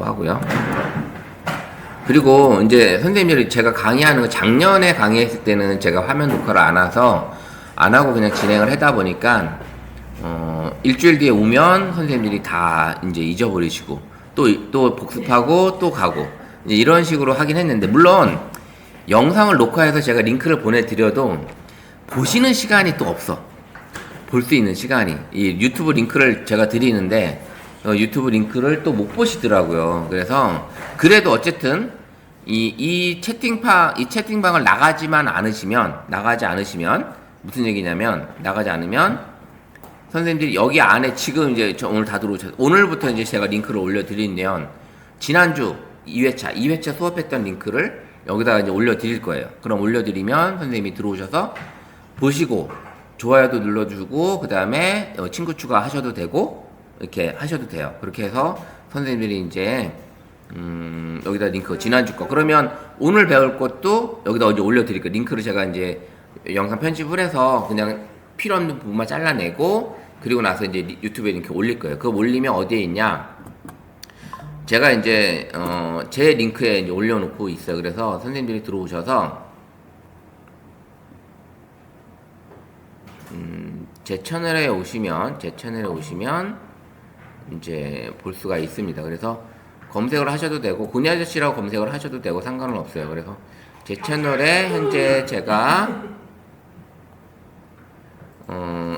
하고요. 그리고 이제 선생님들이 제가 강의하는 거 작년에 강의했을 때는 제가 화면 녹화를 안 하고 그냥 진행을 하다 보니까 일주일 뒤에 오면 선생님들이 다 이제 잊어버리시고 또 복습하고 또 가고 이제 이런 식으로 하긴 했는데, 물론 영상을 녹화해서 제가 링크를 보내드려도 보시는 시간이 또 없어. 볼 수 있는 시간이. 이 유튜브 링크를 제가 드리는데 유튜브 링크를 또 못 보시더라고요. 그래서 그래도 어쨌든 이 채팅방을 나가지 않으시면 무슨 얘기냐면, 나가지 않으면 선생님들이 여기 안에 지금 이제 오늘 다 들어오셔서 오늘부터 이제 제가 링크를 올려드리면 지난주 2회차 수업했던 링크를 여기다가 이제 올려드릴 거예요. 그럼 올려드리면 선생님이 들어오셔서 보시고 좋아요도 눌러주고 그 다음에 친구 추가하셔도 되고 이렇게 하셔도 돼요. 그렇게 해서 선생님들이 이제 여기다 링크 지난주 거, 그러면 오늘 배울 것도 여기다 이제 올려드릴 거예요. 링크를 제가 이제 영상 편집을 해서 그냥 필요 없는 부분만 잘라내고 그리고 나서 이제 유튜브에 링크 올릴 거예요. 그거 올리면 어디에 있냐? 제가 이제 제 링크에 이제 올려놓고 있어요. 그래서 선생님들이 들어오셔서 제 채널에 오시면 이제 볼 수가 있습니다. 그래서 검색을 하셔도 되고 고니 아저씨라고 검색을 하셔도 되고 상관은 없어요. 그래서 제 채널에 현재 제가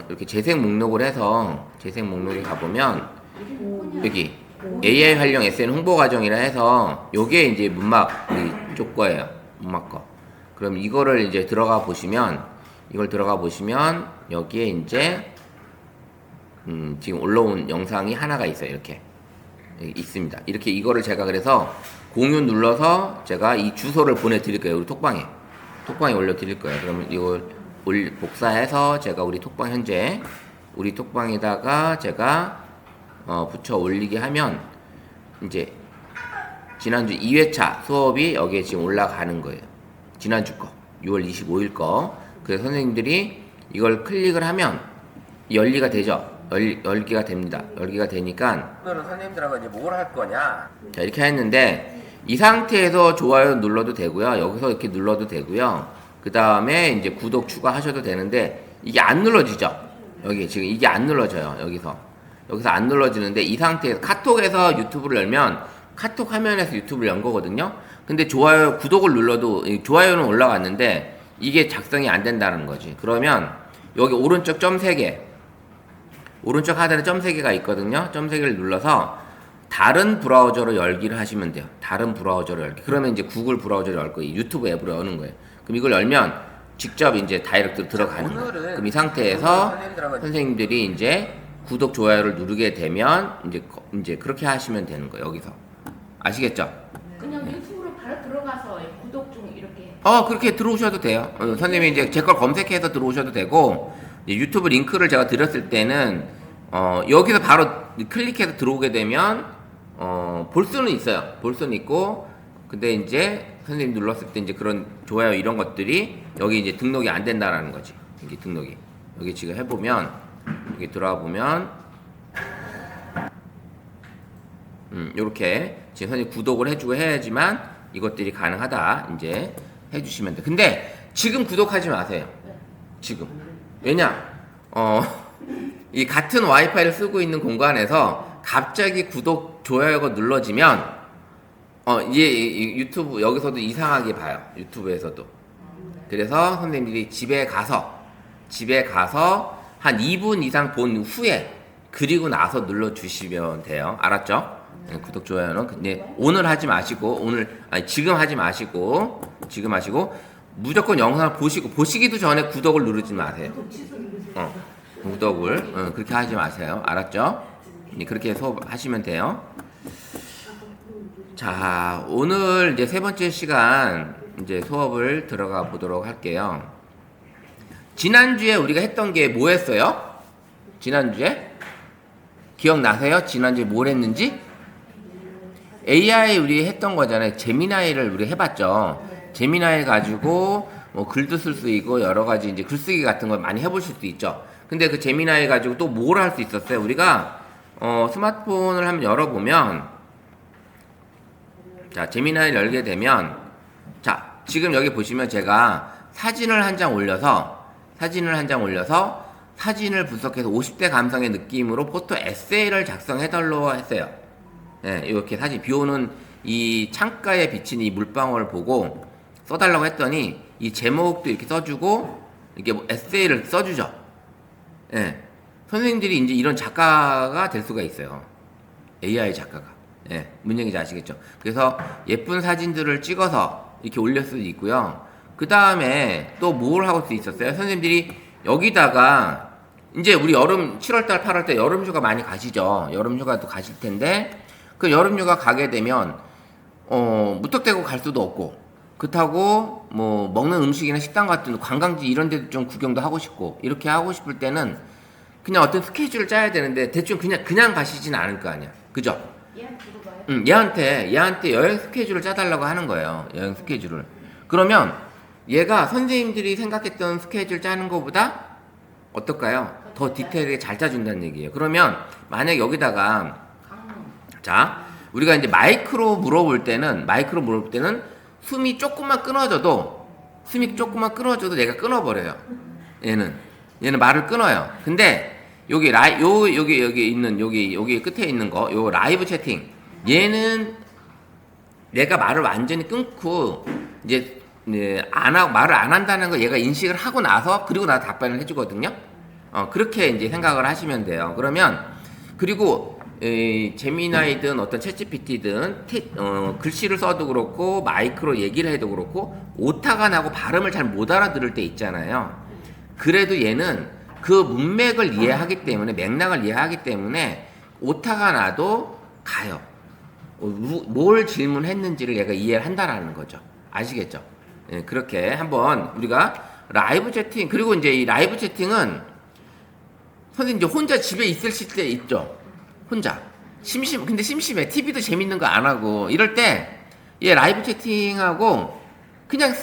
이렇게 재생 목록을 해서 재생 목록에 가보면 여기 AI 활용 SN 홍보 과정이라 해서 요게 이제 문막 쪽 거예요. 문막 거. 그럼 이거를 이제 들어가 보시면 여기에 이제 지금 올라온 영상이 하나가 있어요. 이렇게 있습니다. 이렇게 이거를 제가 그래서 공유 눌러서 제가 이 주소를 보내드릴 거예요. 우리 톡방에 올려드릴 거예요. 그러면 이걸 복사해서 제가 우리 톡방에다가 제가 붙여 올리게 하면 이제 지난주 2회차 수업이 여기에 지금 올라가는 거예요. 지난주 거 6월 25일 거. 그래서 선생님들이 이걸 클릭을 하면 열기가 되죠. 열기가 됩니다. 열기가 되니까 오늘은 선생님들하고 이제 뭘 할 거냐, 자 이렇게 했는데 이 상태에서 좋아요 눌러도 되고요. 여기서 이렇게 눌러도 되고요. 그 다음에 이제 구독 추가하셔도 되는데 이게 안 눌러지죠. 여기 지금 이게 안 눌러져요. 여기서 안 눌러지는데 이 상태에서 카톡에서 유튜브를 열면 카톡 화면에서 유튜브를 연 거거든요. 근데 좋아요, 구독을 눌러도 좋아요는 올라갔는데 이게 작성이 안 된다는 거지. 그러면 여기 오른쪽 점 3개, 오른쪽 하단에 점 3개가 있거든요. 점 3개를 눌러서 다른 브라우저로 열기를 하시면 돼요. 다른 브라우저로 열기. 그러면 이제 구글 브라우저로 열 거예요. 유튜브 앱으로 여는 거예요. 그럼 이걸 열면 직접 이제 다이렉트로 들어가는 거예요. 그럼 이 상태에서 선생님들이 이제 구독, 좋아요를 누르게 되면 이제 그렇게 하시면 되는 거예요. 여기서. 아시겠죠? 그냥 유튜브로 바로 들어가서 구독 중 이렇게. 그렇게 들어오셔도 돼요. 선생님이 이제 제 걸 검색해서 들어오셔도 되고, 이제 유튜브 링크를 제가 드렸을 때는, 여기서 바로 클릭해서 들어오게 되면, 볼 수는 있어요. 볼 수는 있고, 근데 이제 선생님 눌렀을 때 이제 그런 좋아요 이런 것들이 여기 이제 등록이 안 된다라는 거지. 이게 등록이. 여기 지금 해보면, 여기 들어와 보면, 요렇게 지금 선생님 구독을 해주고 해야지만 이것들이 가능하다. 이제 해주시면 돼. 근데 지금 구독하지 마세요. 지금. 왜냐? 이 같은 와이파이를 쓰고 있는 공간에서 갑자기 구독, 좋아요가 눌러지면 이 유튜브 여기서도 이상하게 봐요. 유튜브에서도. 그래서 선생님들이 집에 가서 한 2분 이상 본 후에 그리고 나서 눌러주시면 돼요. 알았죠? 구독, 좋아요는 근데 오늘 하지 마시고 지금 하지 마시고 무조건 영상을 보시기도 전에 구독을 누르지 마세요. 구독을 그렇게 하지 마세요. 알았죠? 그렇게 수업하시면 돼요. 자, 오늘 이제 세 번째 시간 이제 수업을 들어가 보도록 할게요. 지난주에 우리가 했던 게 뭐였어요? 지난주에? 기억나세요? 지난주에 뭘 했는지? AI 우리 했던 거잖아요. 제미나이를 우리 해봤죠. 제미나이 가지고 뭐 글도 쓸 수 있고 여러 가지 이제 글쓰기 같은 걸 많이 해보실 수 있죠. 근데 그 제미나이 가지고 또 뭘 할 수 있었어요? 우리가 스마트폰을 한번 열어보면 자, 제미나이를 열게 되면, 자, 지금 여기 보시면 제가 사진을 한 장 올려서 사진을 분석해서 50대 감성의 느낌으로 포토 에세이를 작성해달라고 했어요. 예, 이렇게 사진, 비 오는 이 창가에 비친 이 물방울을 보고 써달라고 했더니 이 제목도 이렇게 써주고 이렇게 뭐 에세이를 써주죠. 예. 선생님들이 이제 이런 작가가 될 수가 있어요. AI 작가가. 예. 무슨 얘기인지 아시겠죠? 그래서 예쁜 사진들을 찍어서 이렇게 올릴 수도 있고요. 그 다음에 또 뭘 하고 수 있었어요? 선생님들이 여기다가 이제 우리 여름 7월달 8월달 여름휴가 많이 가시죠. 여름휴가도 가실 텐데 그 여름휴가 가게 되면 무턱대고 갈 수도 없고 그렇다고 뭐 먹는 음식이나 식당 같은 관광지 이런 데도 좀 구경도 하고 싶고 이렇게 하고 싶을 때는 그냥 어떤 스케줄을 짜야 되는데 대충 그냥 가시진 않을 거 아니야. 그죠? 얘한테 물어봐요. 얘한테 여행 스케줄을 짜달라고 하는 거예요. 여행 스케줄을. 그러면 얘가 선생님들이 생각했던 스케줄 짜는 것보다 어떨까요? 더 디테일하게 잘 짜준다는 얘기예요. 그러면 만약 여기다가 자 우리가 이제 마이크로 물어볼 때는 숨이 조금만 끊어져도 내가 끊어버려요. 얘는 말을 끊어요. 근데 여기 여기 끝에 있는 거 요 라이브 채팅 얘는 내가 말을 완전히 끊고 이제 말을 안 한다는 거 얘가 인식을 하고 나서 그리고 나서 답변을 해주거든요. 그렇게 이제 생각을 하시면 돼요. 그러면 그리고 제미나이든 어떤 챗GPT든 글씨를 써도 그렇고 마이크로 얘기를 해도 그렇고 오타가 나고 발음을 잘 못 알아들을 때 있잖아요. 그래도 얘는 그 문맥을 이해하기 때문에 맥락을 이해하기 때문에 오타가 나도 가요. 뭘 질문했는지를 얘가 이해를 한다라는 거죠. 아시겠죠? 예, 그렇게 한번 우리가 라이브 채팅 그리고 이제 이 라이브 채팅은 선생님 이제 혼자 집에 있을 때 있죠. 혼자 근데 심심해. TV도 재밌는 거 안 하고 이럴 때 얘 라이브 채팅하고 그냥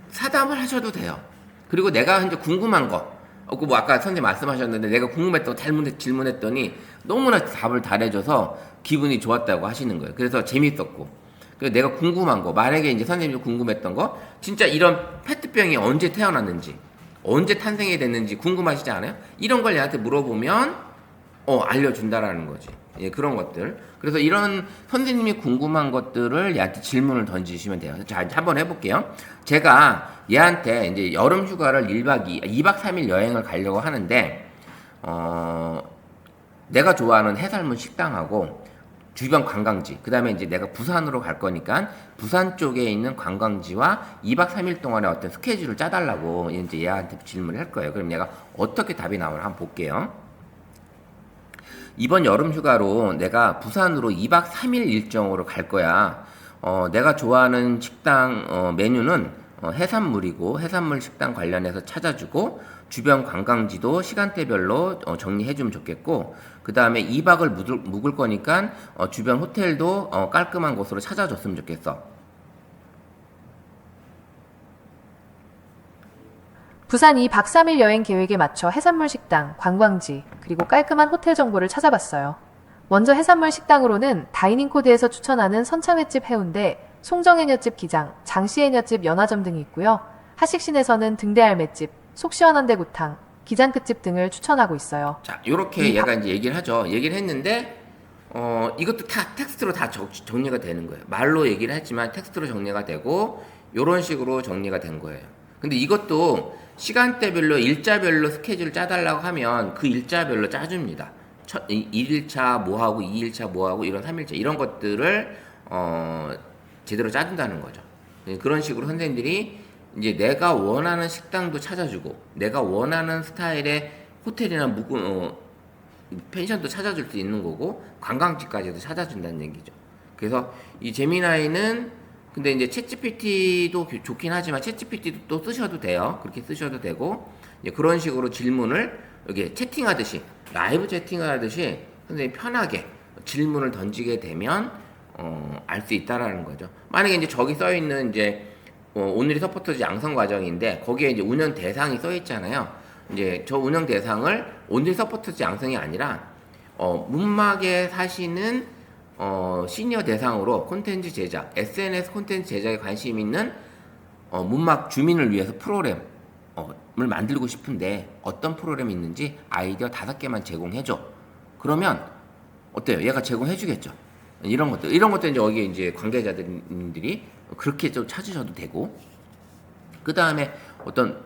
사담을 하셔도 돼요. 그리고 내가 이제 궁금한 거 뭐 아까 선생님 말씀하셨는데 내가 궁금했던 거 질문했더니 너무나 답을 잘해줘서 기분이 좋았다고 하시는 거예요. 그래서 재밌었고 그래서 내가 궁금한 거 만약에 이제 선생님도 궁금했던 거 진짜 이런 페트병이 언제 태어났는지 언제 탄생이 됐는지 궁금하시지 않아요? 이런 걸 얘한테 물어보면 알려준다라는 거지. 예, 그런 것들. 그래서 이런 선생님이 궁금한 것들을 얘한테 질문을 던지시면 돼요. 자, 한번 해볼게요. 제가 얘한테 이제 여름 휴가를 2박 3일 여행을 가려고 하는데, 내가 좋아하는 해산물 식당하고 주변 관광지, 그 다음에 이제 내가 부산으로 갈 거니까 부산 쪽에 있는 관광지와 2박 3일 동안의 어떤 스케줄을 짜달라고 이제 얘한테 질문을 할 거예요. 그럼 얘가 어떻게 답이 나오나 한번 볼게요. 이번 여름 휴가로 내가 부산으로 2박 3일 일정으로 갈 거야. 내가 좋아하는 식당 메뉴는 해산물이고 해산물 식당 관련해서 찾아주고 주변 관광지도 시간대별로 정리해주면 좋겠고 그 다음에 2박을 묵을 거니까 주변 호텔도 깔끔한 곳으로 찾아줬으면 좋겠어. 부산 2박 3일 여행 계획에 맞춰 해산물 식당, 관광지, 그리고 깔끔한 호텔 정보를 찾아봤어요. 먼저 해산물 식당으로는 다이닝 코드에서 추천하는 선창횟집 해운대, 송정해녀집 기장, 장씨해녀집 연화점 등이 있고요. 하식신에서는 등대알매집, 속시원한대구탕, 기장끝집 등을 추천하고 있어요. 자, 요렇게 얘가 이제 얘기를 하죠. 얘기를 했는데 이것도 다 텍스트로 다 정리가 되는 거예요. 말로 얘기를 했지만 텍스트로 정리가 되고 요런 식으로 정리가 된 거예요. 근데 이것도 시간대별로 일자별로 스케줄 짜달라고 하면 그 일자별로 짜줍니다. 1일차 뭐하고 2일차 뭐하고 이런 3일차 이런 것들을 제대로 짜준다는 거죠. 그런 식으로 선생님들이 이제 내가 원하는 식당도 찾아주고 내가 원하는 스타일의 호텔이나 펜션도 찾아줄 수 있는 거고 관광지까지도 찾아준다는 얘기죠. 그래서 이 제미나이는 근데 이제 챗GPT도 좋긴 하지만 챗GPT도 또 쓰셔도 돼요. 그렇게 쓰셔도 되고 이제 그런 식으로 질문을 여기 채팅하듯이 라이브 채팅하듯이 선생님이 편하게 질문을 던지게 되면 알 수 있다라는 거죠. 만약에 이제 저기 써 있는 이제 오늘이 서포터즈 양성 과정인데 거기에 이제 운영 대상이 써 있잖아요. 이제 저 운영 대상을 오늘 서포터즈 양성이 아니라 문막에 사시는 시니어 대상으로 콘텐츠 제작, SNS 콘텐츠 제작에 관심 있는 문막 주민을 위해서 프로그램을 만들고 싶은데 어떤 프로그램이 있는지 아이디어 5개만 제공해줘. 그러면 어때요? 얘가 제공해주겠죠. 이런 것들 이제 여기에 이제 관계자들이 그렇게 좀 찾으셔도 되고, 그 다음에 어떤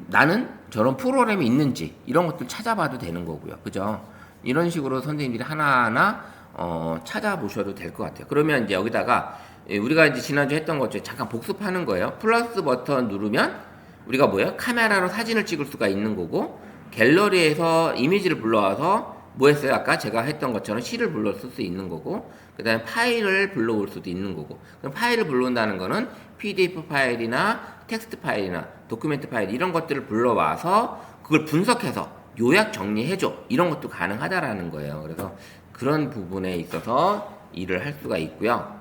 나는 저런 프로그램이 있는지 이런 것들 찾아봐도 되는 거고요. 그죠? 이런 식으로 선생님들이 하나하나 찾아보셔도 될 것 같아요. 그러면 이제 여기다가 우리가 이제 지난주에 했던 것 중에 잠깐 복습하는 거예요. 플러스 버튼 누르면 우리가 뭐예요? 카메라로 사진을 찍을 수가 있는 거고, 갤러리에서 이미지를 불러와서 뭐 했어요? 아까 제가 했던 것처럼 시를 불러 쓸 수 있는 거고, 그 다음에 파일을 불러올 수도 있는 거고. 그럼 파일을 불러온다는 거는 PDF 파일이나 텍스트 파일이나 도큐멘트 파일 이런 것들을 불러와서 그걸 분석해서 요약 정리해줘. 이런 것도 가능하다라는 거예요. 그래서 그런 부분에 있어서 일을 할 수가 있고요.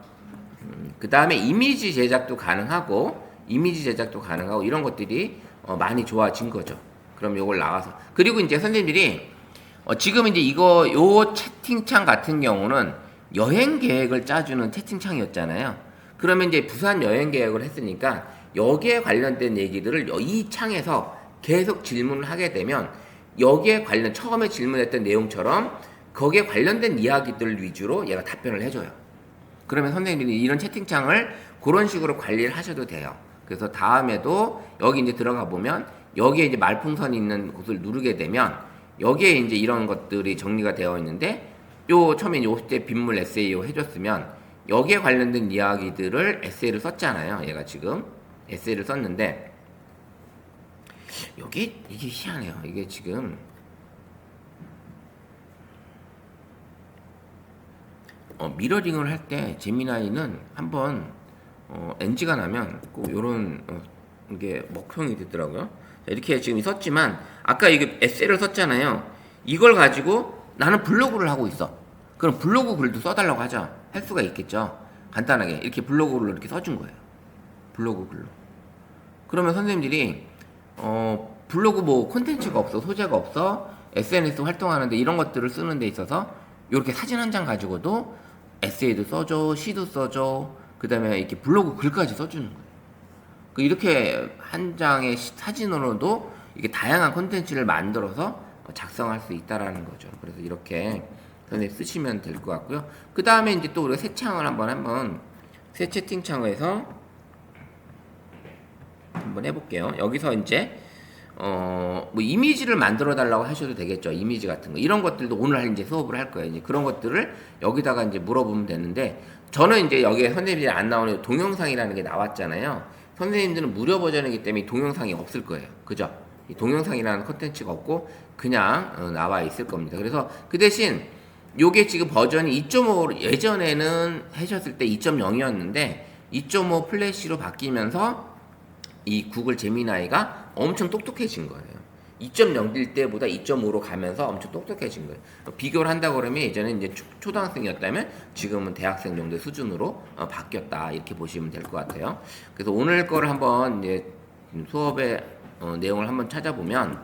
그 다음에 이미지 제작도 가능하고 이런 것들이 많이 좋아진 거죠. 그럼 요걸 나와서, 그리고 이제 선생님들이 지금 이제 요 채팅창 같은 경우는 여행 계획을 짜주는 채팅창이었잖아요. 그러면 이제 부산 여행 계획을 했으니까 여기에 관련된 얘기들을 이 창에서 계속 질문을 하게 되면 여기에 관련 처음에 질문했던 내용처럼 거기에 관련된 이야기들 위주로 얘가 답변을 해줘요. 그러면 선생님들이 이런 채팅창을 그런 식으로 관리를 하셔도 돼요. 그래서 다음에도 여기 이제 들어가 보면 여기에 이제 말풍선이 있는 곳을 누르게 되면 여기에 이제 이런 것들이 정리가 되어 있는데, 요 처음에 요때 빗물 에세이を해줬으면 여기에 관련된 이야기들을 에세이를 썼잖아요. 얘가 지금 에세이를 썼는데 이게 희한해요. 이게 지금 미러링을 할 때 제미나이는 한번 NG가 나면 꼭 요런 이게 먹형이 되더라고요. 자, 이렇게 지금 썼지만 아까 이게 에세이를 썼잖아요. 이걸 가지고 나는 블로그를 하고 있어. 그럼 블로그 글도 써달라고 하죠. 할 수가 있겠죠. 간단하게 이렇게 블로그 글로 이렇게 써준 거예요. 블로그 글로. 그러면 선생님들이 블로그 뭐 콘텐츠가 없어, 소재가 없어, SNS 활동하는데 이런 것들을 쓰는 데 있어서 이렇게 사진 한 장 가지고도 에세이도 써줘, 시도 써줘, 그 다음에 이렇게 블로그 글까지 써주는 거예요. 이렇게 한 장의 사진으로도 이게 다양한 콘텐츠를 만들어서 작성할 수 있다라는 거죠. 그래서 이렇게 선생님 쓰시면 될 것 같고요. 그 다음에 이제 또 우리가 새 창을 한번 새 채팅창에서 한번 해볼게요. 여기서 이제 뭐 이미지를 만들어 달라고 하셔도 되겠죠. 이미지 같은 거 이런 것들도 오늘 이제 수업을 할 거예요. 이제 그런 것들을 여기다가 이제 물어보면 되는데, 저는 이제 여기에 선생님들이 안 나오는 동영상이라는 게 나왔잖아요. 선생님들은 무료 버전이기 때문에 동영상이 없을 거예요. 그죠? 이 동영상이라는 컨텐츠가 없고 그냥 나와 있을 겁니다. 그래서 그 대신 요게 지금 버전이 2.5로 예전에는 하셨을 때 2.0이었는데 2.5 플래시로 바뀌면서 이 구글 제미나이가 엄청 똑똑해진 거예요. 2.0일 때보다 2.5로 가면서 엄청 똑똑해진 거예요. 비교를 한다 그러면 예전에 이제 초등학생이었다면 지금은 대학생 정도의 수준으로 바뀌었다, 이렇게 보시면 될 것 같아요. 그래서 오늘 거를 한번 이제 수업의 내용을 한번 찾아보면,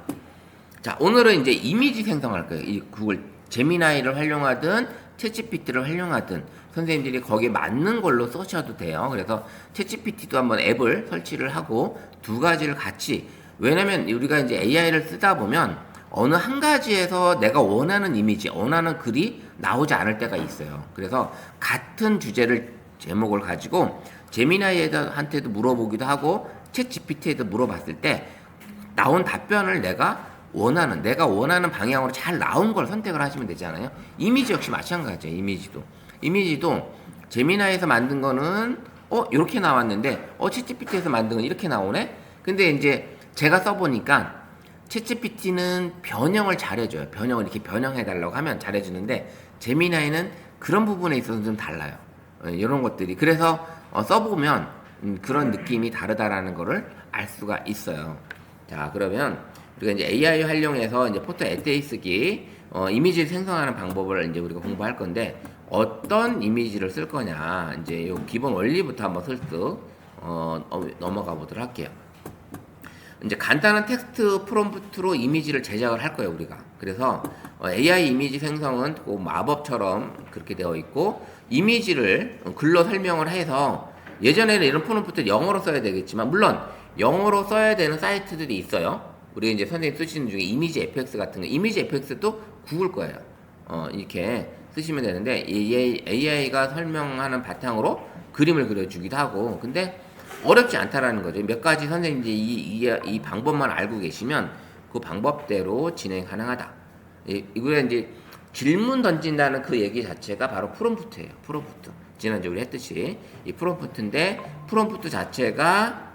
자, 오늘은 이제 이미지 생성할 거예요. 이 구글 제미나이를 활용하든 챗GPT를 활용하든 선생님들이 거기에 맞는 걸로 쓰셔도 돼요. 그래서 챗GPT도 한번 앱을 설치를 하고 두 가지를 같이, 왜냐면 우리가 이제 AI를 쓰다 보면 어느 한 가지에서 내가 원하는 이미지, 원하는 글이 나오지 않을 때가 있어요. 그래서 같은 주제를 제목을 가지고 제미나이한테도 물어보기도 하고 챗 GPT에도 물어봤을 때 나온 답변을 내가 원하는 방향으로 잘 나온 걸 선택을 하시면 되잖아요. 이미지 역시 마찬가지예요. 이미지도 제미나이에서 만든 거는 이렇게 나왔는데 챗 GPT에서 만든 건 이렇게 나오네. 근데 이제 제가 써보니까 챗GPT는 변형을 잘해줘요. 변형을 이렇게 변형해달라고 하면 잘해주는데 제미나이는 그런 부분에 있어서 좀 달라요. 이런 것들이. 그래서 써보면 그런 느낌이 다르다라는 거를 알 수가 있어요. 자, 그러면 우리가 이제 AI 활용해서 이제 포토 에세이 쓰기, 이미지를 생성하는 방법을 이제 우리가 공부할 건데, 어떤 이미지를 쓸 거냐, 이제 요 기본 원리부터 한번 슬쩍 넘어가 보도록 할게요. 이제 간단한 텍스트 프롬프트로 이미지를 제작을 할 거예요, 우리가. 그래서 AI 이미지 생성은 꼭 마법처럼 그렇게 되어 있고, 이미지를 글로 설명을 해서, 예전에는 이런 프롬프트를 영어로 써야 되겠지만, 물론 영어로 써야 되는 사이트들이 있어요. 우리 이제 선생님 쓰시는 중에 이미지 FX 같은 거, 이미지 FX도 구글 거예요. 이렇게 쓰시면 되는데, AI가 설명하는 바탕으로 그림을 그려주기도 하고, 근데 어렵지 않다라는 거죠. 몇 가지 선생님들이 이 방법만 알고 계시면 그 방법대로 진행 가능하다. 이거에 이제 질문 던진다는 그 얘기 자체가 바로 프롬프트예요. 프롬프트. 지난주에 우리 했듯이 이 프롬프트인데, 프롬프트 자체가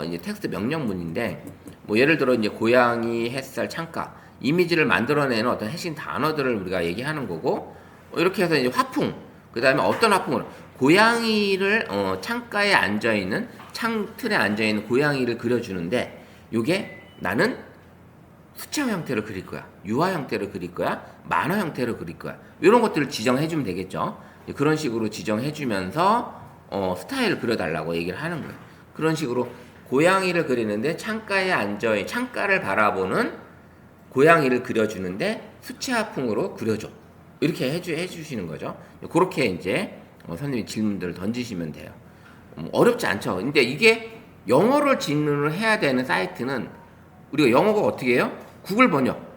이제 텍스트 명령문인데, 뭐 예를 들어 이제 고양이, 햇살, 창가, 이미지를 만들어내는 어떤 핵심 단어들을 우리가 얘기하는 거고, 이렇게 해서 이제 화풍, 그 다음에 어떤 화풍을, 고양이를 창가에 앉아있는, 창틀에 앉아있는 고양이를 그려주는데, 요게 나는 수채화 형태로 그릴 거야, 유화 형태로 그릴 거야, 만화 형태로 그릴 거야, 이런 것들을 지정해주면 되겠죠. 그런 식으로 지정해주면서 스타일을 그려달라고 얘기를 하는 거예요. 그런 식으로 고양이를 그리는데 창가에 앉아있는, 창가를 바라보는 고양이를 그려주는데 수채화풍으로 그려줘, 이렇게 해주시는 거죠. 그렇게 이제 선생님이 질문들을 던지시면 돼요. 어렵지 않죠. 근데 이게 영어를 질문을 해야 되는 사이트는 우리가 영어가 어떻게 해요? 구글 번역.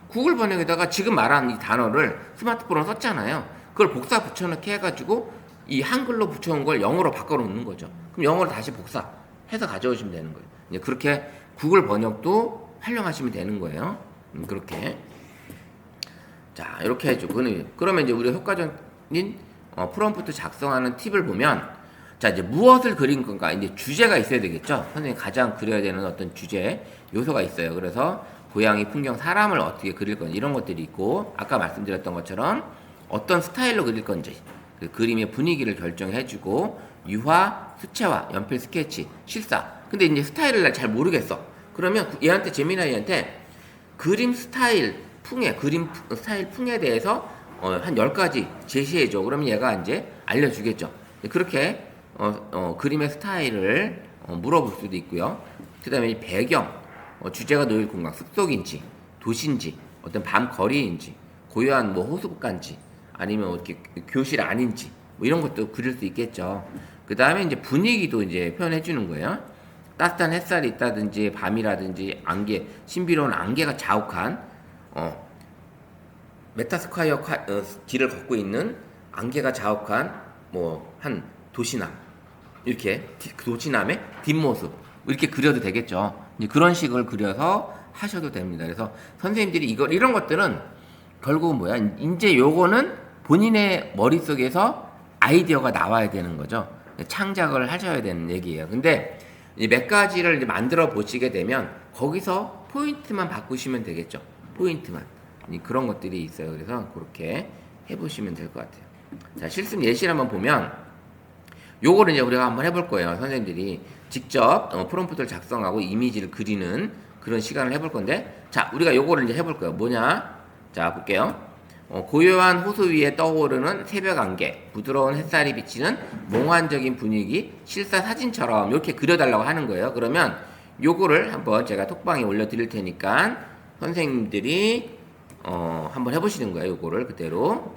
구글 번역에다가 지금 말한 이 단어를 스마트폰으로 썼잖아요. 그걸 복사 붙여넣기 해가지고 이 한글로 붙여온 걸 영어로 바꿔놓는 거죠. 그럼 영어로 다시 복사해서 가져오시면 되는 거예요. 이제 그렇게 구글 번역도 활용하시면 되는 거예요. 그렇게. 자, 이렇게 해주고. 그러면 이제 우리가 효과적인 프롬프트 작성하는 팁을 보면, 자, 이제 무엇을 그린 건가? 이제 주제가 있어야 되겠죠? 선생님이 가장 그려야 되는 어떤 주제, 요소가 있어요. 그래서 고양이, 풍경, 사람을 어떻게 그릴 건지 이런 것들이 있고, 아까 말씀드렸던 것처럼 어떤 스타일로 그릴 건지, 그 그림의 분위기를 결정해주고, 유화, 수채화, 연필, 스케치, 실사. 근데 이제 스타일을 잘 모르겠어. 그러면 얘한테, 제미나이한테 그림 스타일 풍에, 그림 스타일 풍에 대해서 한 10가지 제시해줘. 그러면 얘가 이제 알려주겠죠. 그렇게 그림의 스타일을 물어볼 수도 있고요. 그 다음에 이 배경, 주제가 놓일 공간, 숲속인지, 도시인지, 어떤 밤 거리인지, 고요한 뭐 호수가인지, 아니면 이렇게 교실 아닌지, 뭐 이런 것도 그릴 수 있겠죠. 그 다음에 이제 분위기도 이제 표현해 주는 거예요. 따뜻한 햇살이 있다든지, 밤이라든지, 안개, 신비로운 안개가 자욱한, 메타스콰이어 길을 걷고 있는 안개가 자욱한 뭐 한 도시남, 이렇게 도시남의 뒷모습 이렇게 그려도 되겠죠. 이제 그런 식을 그려서 하셔도 됩니다. 그래서 선생님들이 이런 것들은 결국은 뭐야? 이제 요거는 본인의 머릿속에서 아이디어가 나와야 되는 거죠. 창작을 하셔야 되는 얘기예요. 근데 몇 가지를 이제 만들어 보시게 되면 거기서 포인트만 바꾸시면 되겠죠. 포인트만. 그런 것들이 있어요. 그래서 그렇게 해보시면 될 것 같아요. 자, 실습 예시를 한번 보면 요거를 이제 우리가 한번 해볼 거예요. 선생님들이 직접 프롬프트를 작성하고 이미지를 그리는 그런 시간을 해볼 건데, 자, 우리가 요거를 이제 해볼 거예요. 뭐냐? 자, 볼게요. 고요한 호수 위에 떠오르는 새벽 안개, 부드러운 햇살이 비치는 몽환적인 분위기, 실사 사진처럼 이렇게 그려달라고 하는 거예요. 그러면 요거를 한번 제가 톡방에 올려드릴 테니까 선생님들이 한번 해보시는 거예요. 요거를 그대로.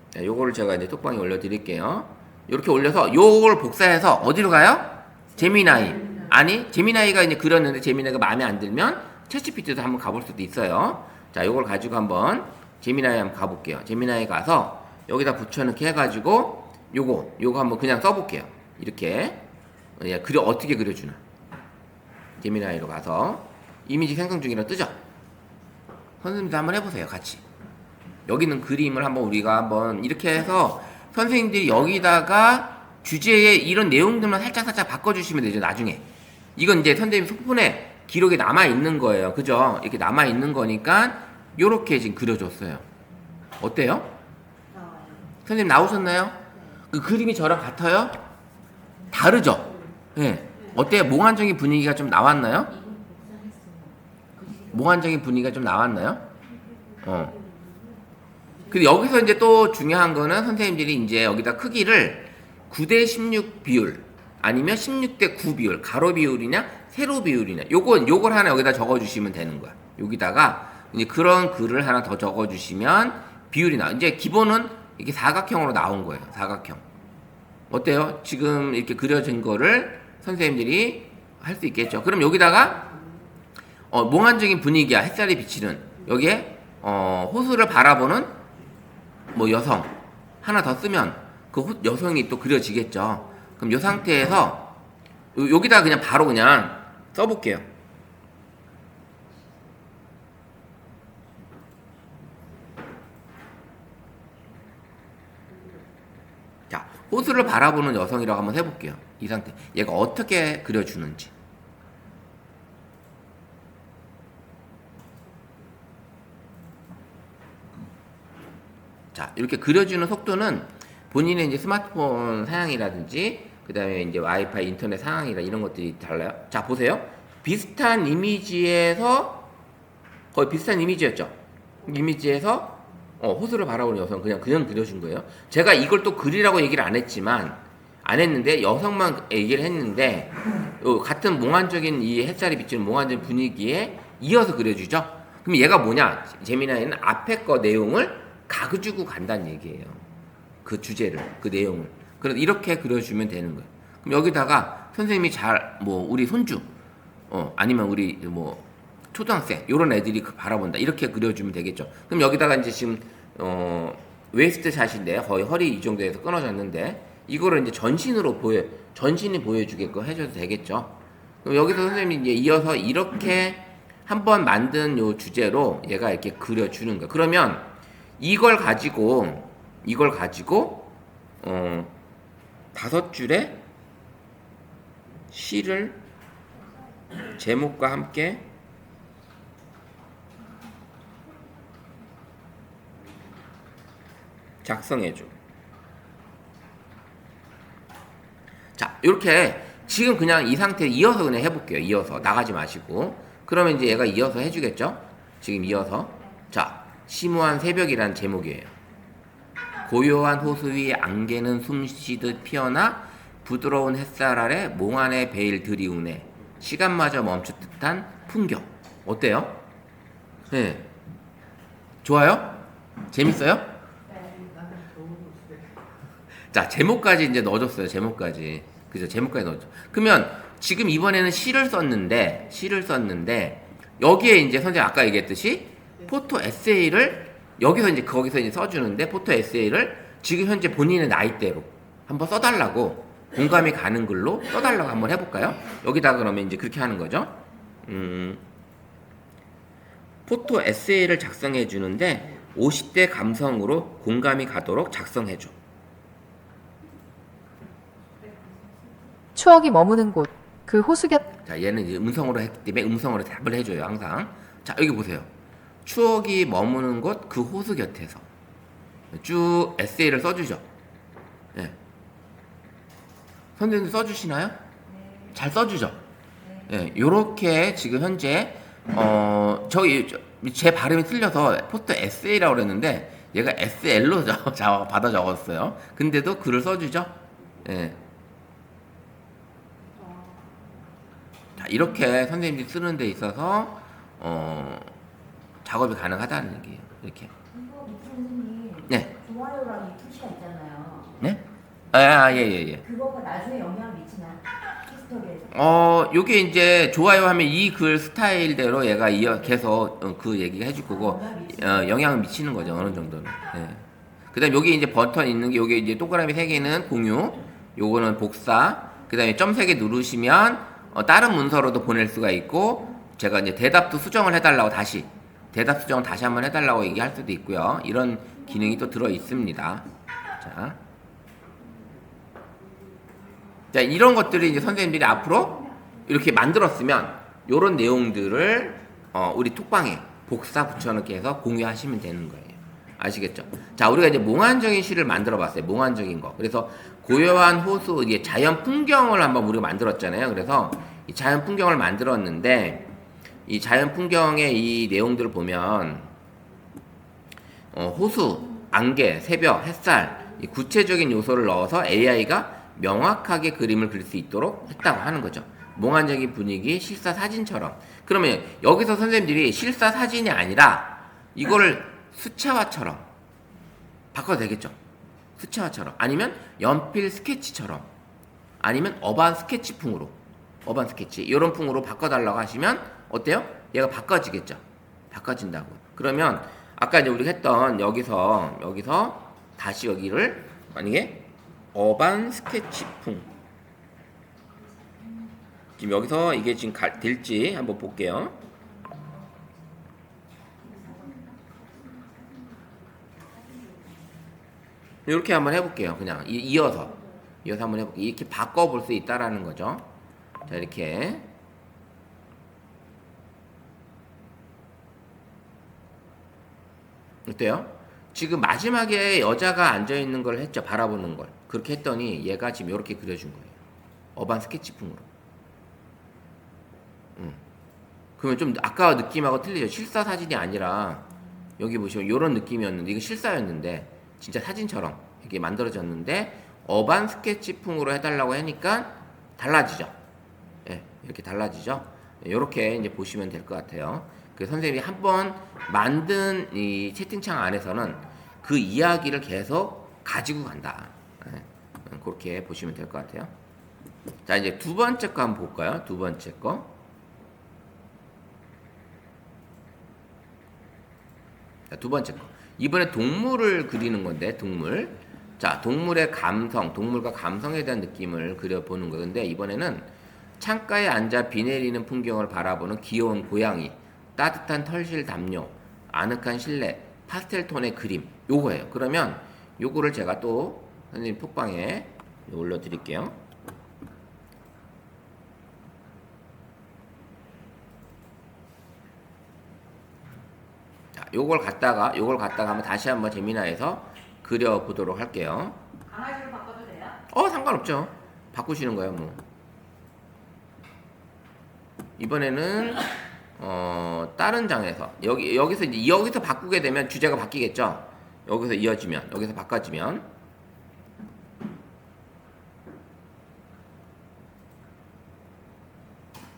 자, 요거를 제가 이제 톡방에 올려드릴게요. 이렇게 올려서 요걸 복사해서 어디로 가요? 제미나이. 아니, 제미나이가 이제 그렸는데 제미나이가 마음에 안 들면 챗GPT도 한번 가볼 수도 있어요. 자, 요걸 가지고 한번 제미나이 한번 가볼게요. 제미나이 가서 여기다 붙여넣기 해가지고 요거 한번 그냥 써볼게요. 이렇게 어떻게 그려주나. 제미나이로 가서 이미지 생성 중이라 뜨죠? 선생님도 한번 해보세요. 같이. 여기 있는 그림을 한번 우리가 한번 이렇게 해서 선생님들이 여기다가 주제에 이런 내용들만 살짝 바꿔주시면 되죠. 나중에. 이건 이제 선생님 속폰에 기록에 남아있는 거예요. 그죠? 이렇게 남아있는 거니까 요렇게 지금 그려줬어요. 어때요? 선생님 나오셨나요? 그 그림이 저랑 같아요? 다르죠? 네. 어때요? 몽환적인 분위기가 좀 나왔나요? 몽환적인 분위기가 좀 나왔나요? 근데 여기서 이제 또 중요한 거는 선생님들이 이제 여기다 크기를 9:16 비율, 아니면 16대 9 비율, 가로 비율이냐, 세로 비율이냐. 요걸 하나 여기다 적어주시면 되는 거야. 여기다가 이제 그런 글을 하나 더 적어주시면 비율이 나. 이제 기본은 이렇게 사각형으로 나온 거예요. 사각형. 어때요? 지금 이렇게 그려진 거를 선생님들이 할 수 있겠죠. 그럼 여기다가 몽환적인 분위기야. 햇살이 비치는 여기에 호수를 바라보는 뭐 여성 하나 더 쓰면 그 여성이 또 그려지겠죠. 그럼 이 상태에서 여기다가 그냥 바로 그냥 써볼게요. 자, 호수를 바라보는 여성이라고 한번 해볼게요. 이 상태. 얘가 어떻게 그려주는지. 자, 이렇게 그려주는 속도는 본인의 이제 스마트폰 사양이라든지, 그 다음에 이제 와이파이 인터넷 상황이라 이런 것들이 달라요. 자, 보세요. 비슷한 이미지에서, 거의 비슷한 이미지였죠. 이미지에서, 호수를 바라보는 여성 그냥 그려준 거예요. 제가 이걸 또 그리라고 얘기를 안 했는데, 여성만 얘기를 했는데, 같은 몽환적인 이 햇살이 비치는 몽환적인 분위기에 이어서 그려주죠. 그럼 얘가 뭐냐? 재미나이는 앞에 거 내용을 가져주고 간다는 얘기예요. 그 주제를, 그 내용을. 그래서 이렇게 그려주면 되는 거예요. 그럼 여기다가 선생님이 우리 손주, 아니면 우리 초등학생, 요런 애들이 바라본다. 이렇게 그려주면 되겠죠. 그럼 여기다가 이제 지금, 웨스트 샷인데, 거의 허리 이 정도에서 끊어졌는데, 이거를 이제 전신이 보여주게끔 해줘도 되겠죠. 그럼 여기서 선생님이 이제 이어서 이렇게 한번 만든 요 주제로 얘가 이렇게 그려주는 거예요. 그러면 이걸 가지고 5줄의 시를 제목과 함께 작성해줘. 자, 이렇게 지금 그냥 이 상태에 이어서 그냥 해볼게요. 이어서 나가지 마시고. 그러면 이제 얘가 이어서 해주겠죠? 지금 이어서. 자, 심오한 새벽이란 제목이에요. 고요한 호수 위 안개는 숨쉬듯 피어나 부드러운 햇살 아래 몽환의 베일 들이우네. 시간마저 멈춘 듯한 풍경. 어때요? 네. 좋아요? 재밌어요? 자, 제목까지 이제 넣어줬어요. 제목까지. 그죠? 제목까지 넣었죠. 그러면 지금 이번에는 시를 썼는데 여기에 이제 선생님 아까 얘기했듯이 포토 에세이를 거기서 이제 써주는데 포토 에세이를 지금 현재 본인의 나이대로 한번 써달라고 공감이 가는 글로 써달라고 한번 해볼까요? 여기다가 그러면 이제 그렇게 하는 거죠. 포토 에세이를 작성해 주는데 50대 감성으로 공감이 가도록 작성해 줘. 추억이 머무는 곳, 그 호수 곁. 자, 얘는 이제 음성으로 했기 때문에 음성으로 답을 해줘요, 항상. 자, 여기 보세요. 추억이 머무는 곳, 그 호수 곁에서. 쭉 에세이를 써주죠. 예. 선생님 써주시나요? 잘 써주죠? 예, 요렇게 지금 현재, 제 발음이 틀려서 포토 에세이라고 그랬는데, 얘가 SL로 받아 적었어요. 근데도 글을 써주죠? 예. 자, 이렇게 선생님들이 쓰는 데 있어서 작업이 가능하다는 얘기예요. 이렇게. 이거 선생님. 네. 좋아요랑 이 표시가 있잖아요. 네? 예. 그거가 나중에 영향을 미치나? 히스토리에서. 요게 이제 좋아요 하면 이 글 스타일대로 얘가 계속 그 얘기가 해줄 거고 영향을 미치는 거죠. 어느 정도는. 예. 그다음 여기 이제 버튼 있는 게 요게 이제 동그라미 3개는 공유, 요거는 복사. 그다음에 점 3개 누르시면 다른 문서로도 보낼 수가 있고, 제가 이제 대답도 수정을 해달라고 대답 수정을 다시 한번 해달라고 얘기할 수도 있고요. 이런 기능이 또 들어 있습니다. 자, 이런 것들이 이제 선생님들이 앞으로 이렇게 만들었으면 이런 내용들을 우리 톡방에 복사 붙여넣기 해서 공유하시면 되는 거예요. 아시겠죠? 자, 우리가 이제 몽환적인 시를 만들어 봤어요. 몽환적인 거. 그래서 고요한 호수, 이게 자연 풍경을 한번 우리가 만들었잖아요. 그래서 이 자연 풍경을 만들었는데, 이 자연 풍경의 이 내용들을 보면, 호수, 안개, 새벽, 햇살, 이 구체적인 요소를 넣어서 AI가 명확하게 그림을 그릴 수 있도록 했다고 하는 거죠. 몽환적인 분위기, 실사 사진처럼. 그러면 여기서 선생님들이 실사 사진이 아니라 이거를 수채화처럼 바꿔도 되겠죠. 수채화처럼. 아니면 연필 스케치처럼. 아니면 어반 스케치풍으로. 어반 스케치. 이런 풍으로 바꿔달라고 하시면 어때요? 얘가 바꿔지겠죠. 바꿔진다고. 그러면 아까 이제 우리가 했던 여기서 다시 여기를 만약에 어반 스케치풍. 지금 여기서 이게 지금 될지 한번 볼게요. 이렇게 한번 해볼게요. 그냥 이어서 한번 해볼게요. 이렇게 바꿔볼 수 있다라는 거죠. 자, 이렇게. 어때요? 지금 마지막에 여자가 앉아있는 걸 했죠. 바라보는 걸. 그렇게 했더니 얘가 지금 이렇게 그려준 거예요. 어반 스케치풍으로. 그러면 좀 아까 느낌하고 틀리죠. 실사 사진이 아니라 여기 보시면 이런 느낌이었는데 이거 실사였는데 진짜 사진처럼 이렇게 만들어졌는데 어반 스케치풍으로 해달라고 하니까 달라지죠. 예, 이렇게 달라지죠. 이렇게 이제 보시면 될 것 같아요. 그 선생님이 한번 만든 이 채팅창 안에서는 그 이야기를 계속 가지고 간다. 예, 그렇게 보시면 될 것 같아요. 자, 이제 두 번째 거 한번 볼까요? 두 번째 거. 자, 두 번째 거. 이번에 동물을 그리는 건데, 동물. 자, 동물의 감성, 동물과 감성에 대한 느낌을 그려보는 거예요. 근데 이번에는 창가에 앉아 비 내리는 풍경을 바라보는 귀여운 고양이, 따뜻한 털실 담요, 아늑한 실내, 파스텔 톤의 그림. 요거예요. 그러면 요거를 제가 또 선생님 톡방에 올려드릴게요. 요걸 갖다가 한번 다시 한번 재미나해서 그려보도록 할게요. 강아지로 바꿔도 돼요? 상관없죠. 바꾸시는 거예요, 뭐. 이번에는 다른 장에서 여기서 바꾸게 되면 주제가 바뀌겠죠. 여기서 이어지면, 여기서 바꿔지면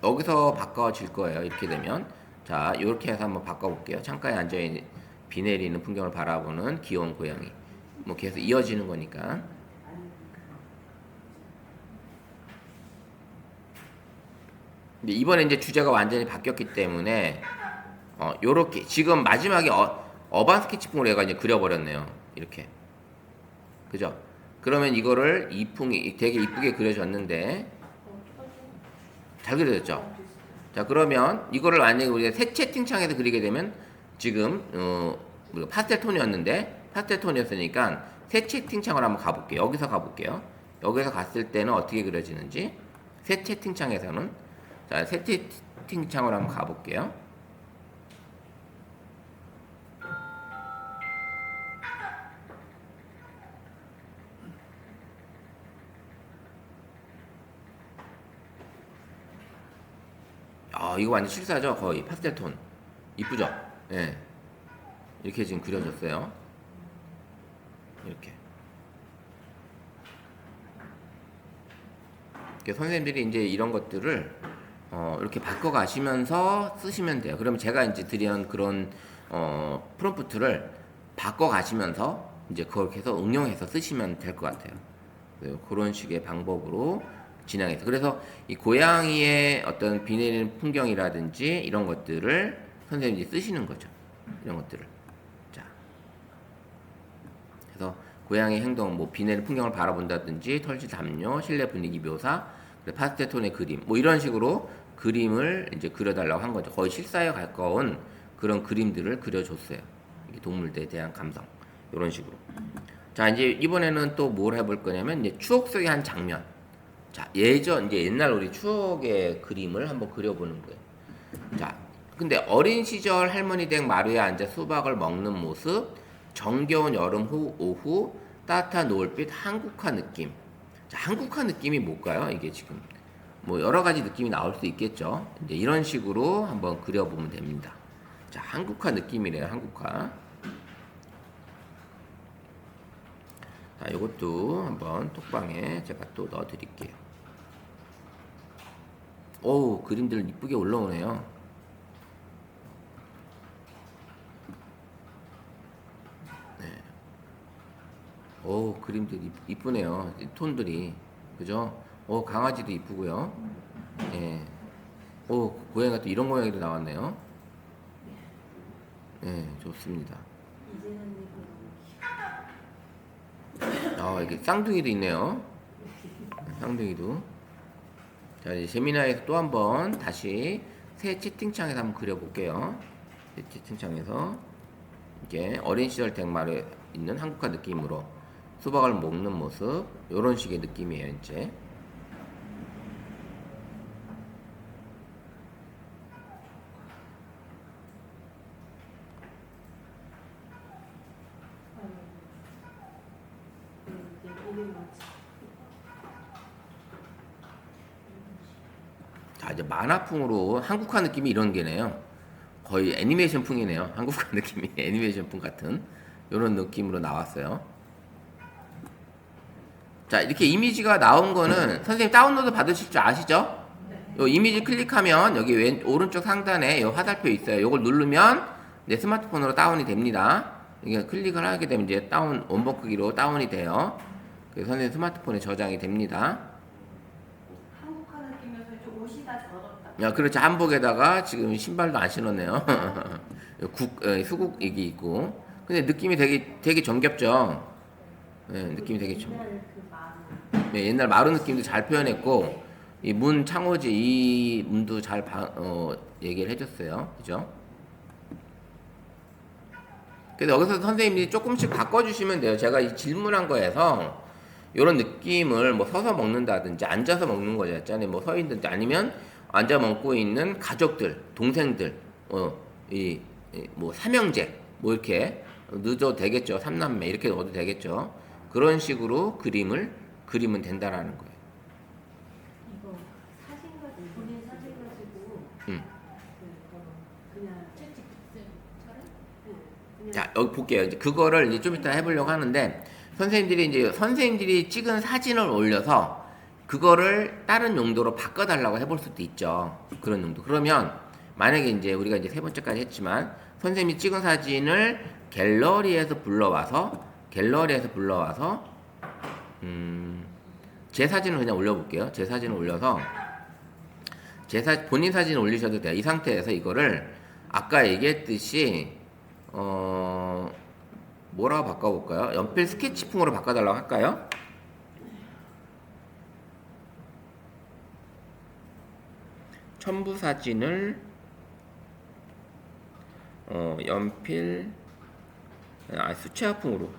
여기서 바꿔질 거예요. 이렇게 되면. 자, 이렇게 해서 한번 바꿔볼게요. 창가에 앉아있는 비 내리는 풍경을 바라보는 귀여운 고양이. 뭐 계속 이어지는 거니까. 근데 이번에 이제 주제가 완전히 바뀌었기 때문에 요렇게 지금 마지막에 어반 스케치풍으로 얘가 이제 그려버렸네요. 이렇게. 그죠? 그러면 이거를 이풍이 되게 이쁘게 그려졌는데 잘 그려졌죠? 자, 그러면 이거를 만약에 우리가 새 채팅창에서 그리게 되면 지금 우리가 파스텔 톤이었는데 파스텔 톤이었으니까 새 채팅창으로 한번 가볼게요. 여기서 가볼게요. 여기서 갔을 때는 어떻게 그려지는지 새 채팅창에서는 자, 새 채팅창으로 한번 가볼게요. 이거 완전 실사죠. 거의 파스텔 톤 이쁘죠? 예. 이렇게 지금 그려졌어요. 이렇게 선생님들이 이제 이런 것들을 이렇게 바꿔 가시면서 쓰시면 돼요. 그러면 제가 이제 드린 그런 프롬프트를 바꿔 가시면서 이제 그걸 계속 응용해서 쓰시면 될 것 같아요. 그런 식의 방법으로 진행해서. 그래서 이 고양이의 어떤 비 내리는 풍경이라든지 이런 것들을 선생님이 쓰시는 거죠. 이런 것들을. 자. 그래서 고양이 행동, 뭐 비 내리는 풍경을 바라본다든지 털실 담요, 실내 분위기 묘사, 파스텔 톤의 그림, 뭐 이런 식으로 그림을 이제 그려달라고 한 거죠. 거의 실사에 가까운 그런 그림들을 그려줬어요. 동물들에 대한 감성. 이런 식으로. 자, 이제 이번에는 또 뭘 해볼 거냐면, 이제 추억 속의 한 장면. 자, 이제 옛날 우리 추억의 그림을 한번 그려보는 거예요. 자, 근데 어린 시절 할머니 댁 마루에 앉아 수박을 먹는 모습, 정겨운 여름 오후, 따뜻한 노을빛, 한국화 느낌. 자, 한국화 느낌이 뭘까요? 이게 지금 뭐 여러 가지 느낌이 나올 수 있겠죠. 이제 이런 식으로 한번 그려보면 됩니다. 자, 한국화 느낌이래요. 한국화. 자, 이것도 한번 톡방에 제가 또 넣어 드릴게요. 오, 그림들 이쁘게 올라오네요. 네. 오, 그림들 이쁘네요. 톤들이. 그죠? 오, 강아지도 이쁘고요. 예. 오, 고양이가 또 이런 고양이도 나왔네요. 네, 좋습니다. 아, 이게 쌍둥이도 있네요. 쌍둥이도. 자, 이제 재미나에서 또 한번 다시 새 채팅창에서 한번 그려볼게요. 새 채팅창에서 이게 어린 시절 댁마을에 있는 한국화 느낌으로 수박을 먹는 모습, 요런 식의 느낌이에요, 이제. 자, 이제 만화풍으로 한국화 느낌이 이런 게네요. 거의 애니메이션풍이네요. 한국화 느낌이 애니메이션풍 같은 이런 느낌으로 나왔어요. 자, 이렇게 이미지가 나온 거는 선생님 다운로드 받으실 줄 아시죠? 요 이미지 클릭하면 여기 오른쪽 상단에 요 화살표 있어요. 요걸 누르면 내 스마트폰으로 다운이 됩니다. 이게 클릭을 하게 되면 이제 다운 원본 크기로 다운이 돼요. 그래서 선생님 스마트폰에 저장이 됩니다. 한국화 느낌이어서 좀 옷이 다 젖었다. 야, 그렇죠. 한복에다가 지금 신발도 안 신었네요. 수국 이게 있고. 근데 느낌이 되게 정겹죠. 네, 느낌이 되게 네, 옛날 마루 느낌도 잘 표현했고, 이 문 창호지 이 문도 잘 얘기를 해줬어요. 그죠? 그래서 여기서 선생님이 조금씩 바꿔주시면 돼요. 제가 이 질문한 거에서 이런 느낌을 뭐 서서 먹는다든지 앉아서 먹는 거죠. 있잖아요. 뭐 서 있는지 아니면 앉아 먹고 있는 가족들, 동생들, 뭐 삼형제, 뭐 이렇게 넣어도 되겠죠. 삼남매 이렇게 넣어도 되겠죠. 그런 식으로 그리면 된다라는 거예요. 이거 사진 가지고 본인 사진 가지고 그냥 자, 여기 볼게요. 이제 그거를 이제 좀 이따 해보려고 하는데, 선생님들이 찍은 사진을 올려서 그거를 다른 용도로 바꿔달라고 해볼 수도 있죠. 그런 용도. 그러면 만약에 이제 우리가 이제 세 번째까지 했지만 선생님이 찍은 사진을 갤러리에서 불러와서 제 사진을 그냥 올려볼게요. 제 사진을 올려서 본인 사진을 올리셔도 돼요. 이 상태에서 이거를 아까 얘기했듯이 뭐라고 바꿔볼까요? 연필 스케치풍으로 바꿔달라고 할까요? 첨부 사진을 연필 수채화풍으로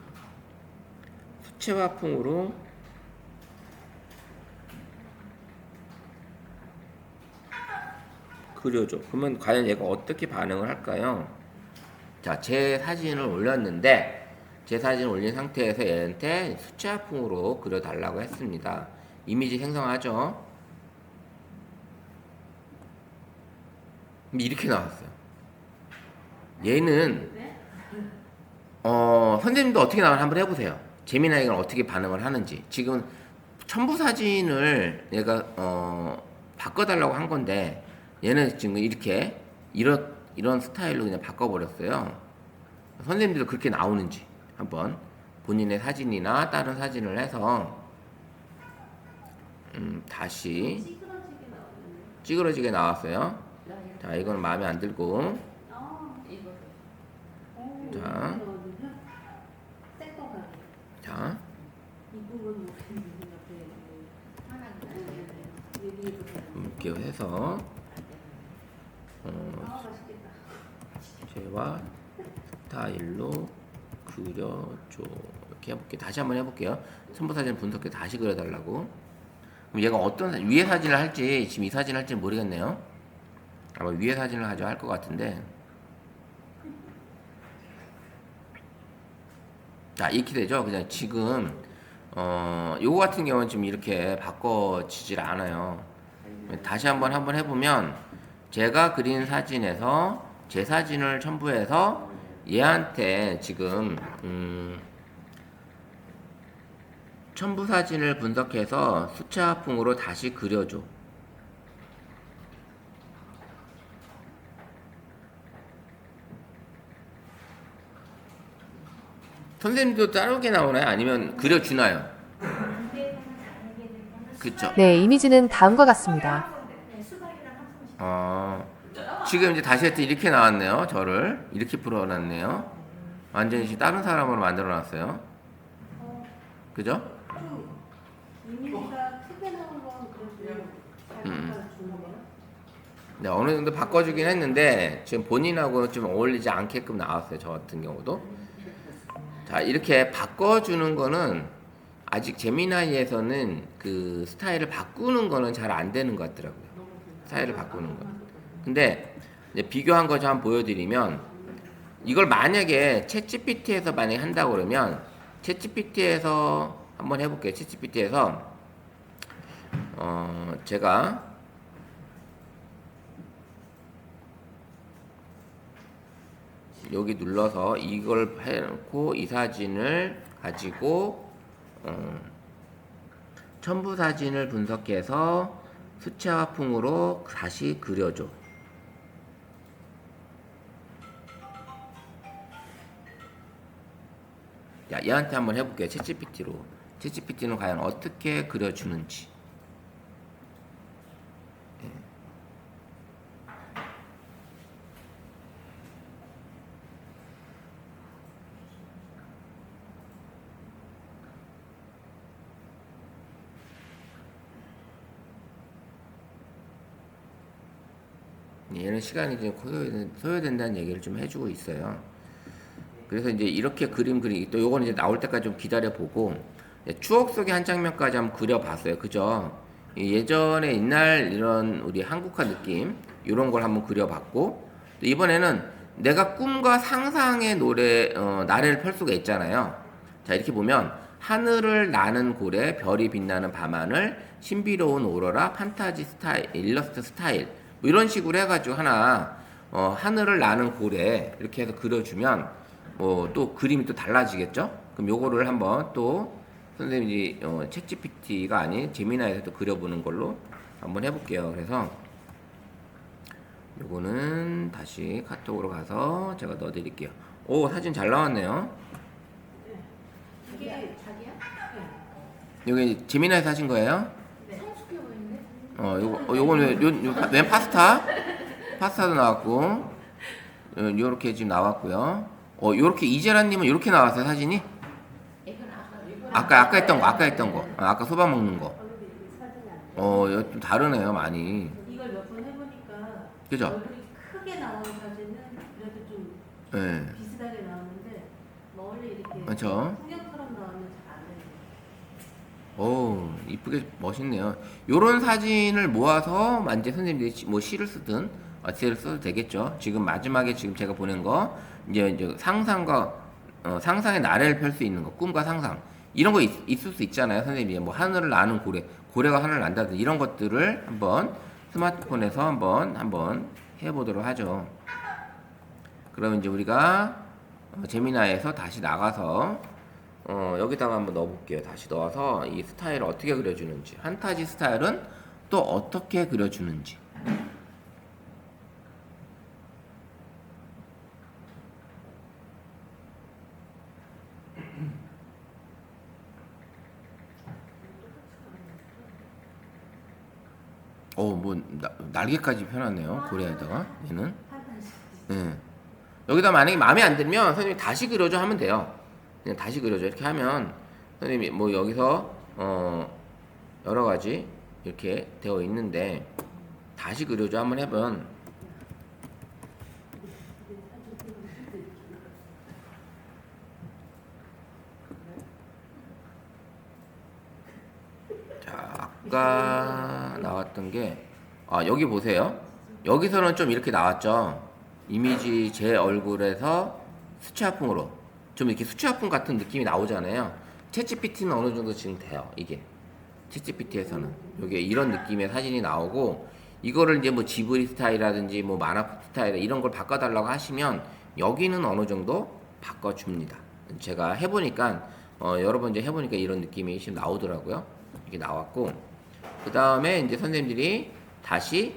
그려줘. 그러면 과연 얘가 어떻게 반응을 할까요? 자, 제 사진을 올렸는데 제 사진을 올린 상태에서 얘한테 수채화풍으로 그려달라고 했습니다. 이미지 생성하죠. 이렇게 나왔어요. 얘는 선생님도 어떻게 나오나 한번 해보세요. 재미나이가 어떻게 반응을 하는지. 지금 첨부 사진을 얘가 바꿔달라고 한 건데 얘는 지금 이렇게 이런 스타일로 그냥 바꿔버렸어요. 선생님들도 그렇게 나오는지 한번 본인의 사진이나 다른 사진을 해서 다시 찌그러지게 나왔어요. 자, 이거는 마음에 안 들고, 자, 자, 이렇게 해서 제와 스타일로 그려줘. 이렇게 해볼게요. 다시 한번 해볼게요. 첨부 사진 분석해 다시 그려달라고. 그럼 얘가 어떤 위에 사진을 할지 지금 이 사진을 할지 모르겠네요. 아마 위에 사진을 하죠 할 것 같은데. 자, 이렇게 되죠. 그냥 지금 요거 같은 경우는 지금 이렇게 바꿔지질 않아요. 다시 한번 해보면 제가 그린 사진에서 제 사진을 첨부해서 얘한테 지금 첨부 사진을 분석해서 수채화풍으로 다시 그려줘. 선생님도 따르게 나오나요? 아니면 그려주나요? 그쵸. 네, 이미지는 다음과 같습니다. 지금 이제 다시 했더니 이렇게 나왔네요. 저를 이렇게 풀어놨네요. 완전히 지금 다른 사람으로 만들어놨어요. 그죠? 이미지가 크게 나온 건 그래도 잘 바꿔준 거예요? 네, 어느 정도 바꿔주긴 했는데 지금 본인하고 좀 어울리지 않게끔 나왔어요. 저 같은 경우도. 자, 이렇게 바꿔주는 거는 아직 제미나이에서는 그 스타일을 바꾸는 거는 잘 안 되는 것 같더라고요. 스타일을 바꾸는 거. 근데 이제 비교한 거 좀 한번 보여드리면, 이걸 만약에 챗GPT에서 만약에 한다고 그러면 챗GPT에서 한번 해볼게요. 챗GPT에서 제가 여기 눌러서 이걸 해놓고 이 사진을 가지고 첨부 사진을 분석해서 수채화풍으로 다시 그려줘. 야, 얘한테 한번 해볼게요. 챗GPT로. 챗GPT는 과연 어떻게 그려주는지. 얘는 시간이 좀 소요된다는 얘기를 좀 해주고 있어요. 그래서 이제 이렇게 그림 그리기, 또 요거는 이제 나올 때까지 좀 기다려 보고, 추억 속의 한 장면까지 한번 그려봤어요. 그죠? 예전에 옛날 이런 우리 한국화 느낌, 이런 걸 한번 그려봤고, 또 이번에는 내가 꿈과 상상의 나래를 펼 수가 있잖아요. 자, 이렇게 보면, 하늘을 나는 고래, 별이 빛나는 밤하늘, 신비로운 오로라, 판타지 스타일, 일러스트 스타일, 뭐 이런 식으로 해가지고 하나, 하늘을 나는 고래, 이렇게 해서 그려주면, 뭐 또 그림이 또 달라지겠죠? 그럼 요거를 한번 또 선생님이 챗GPT가 아닌 제미나이에서 또 그려보는 걸로 한번 해볼게요. 그래서 요거는 다시 카톡으로 가서 제가 넣어드릴게요. 오, 사진 잘 나왔네요. 이게 자기야? 여기 제미나이에서 하신 거예요? 성숙해 보이는데? 요거는 웬 파스타도 나왔고, 요렇게 지금 나왔고요. 요렇게 이재란님은 요렇게 나왔어요, 사진이? 이건 아까 했던 거. 아까 소박 먹는 거. 이거 좀 다르네요, 많이. 이걸 몇 번 해보니까 그죠? 얼굴이 크게 나오는 사진은 그래도 좀 네. 비슷하게 나오는데 멀리 이렇게 그렇죠. 풍경처럼 나오면 잘 안 되는 오, 이쁘게 멋있네요. 요런 사진을 모아서 이제 선생님들이 뭐 시를 쓰든 어체를 써도 되겠죠. 지금 마지막에 지금 제가 보낸 거 이제 상상의 나래를 펼 수 있는 거, 꿈과 상상 이런 거 있을 수 있잖아요. 선생님이 뭐 하늘을 나는 고래가 하늘을 난다든 이런 것들을 한번 스마트폰에서 한번 해보도록 하죠. 그러면 이제 우리가 제미나이에서 다시 나가서 여기다가 한번 넣어볼게요. 다시 넣어서 이 스타일을 어떻게 그려주는지, 판타지 스타일은 또 어떻게 그려주는지. 뭐 날개까지 펴놨네요. 고래에다가 얘는. 예. 여기다 만약에 마음에 안 들면 선생님이 다시 그려줘 하면 돼요. 그냥 다시 그려줘 이렇게 하면 선생님이 뭐 여기서 여러 가지 이렇게 되어 있는데 다시 그려줘 한번 해보면 자, 아까 나왔던 게 여기 보세요. 여기서는 좀 이렇게 나왔죠. 이미지 제 얼굴에서 수채화풍으로 좀 이렇게 수채화풍 같은 느낌이 나오잖아요. 챗GPT는 어느 정도 지금 돼요. 이게 챗GPT에서는 여기 이런 느낌의 사진이 나오고, 이거를 이제 뭐 지브리 스타일이라든지 뭐 만화 스타일 이런 걸 바꿔달라고 하시면 여기는 어느 정도 바꿔줍니다. 제가 해보니까 여러 번 이제 해보니까 이런 느낌이 지금 나오더라고요. 이렇게 나왔고, 그 다음에 이제 선생님들이 다시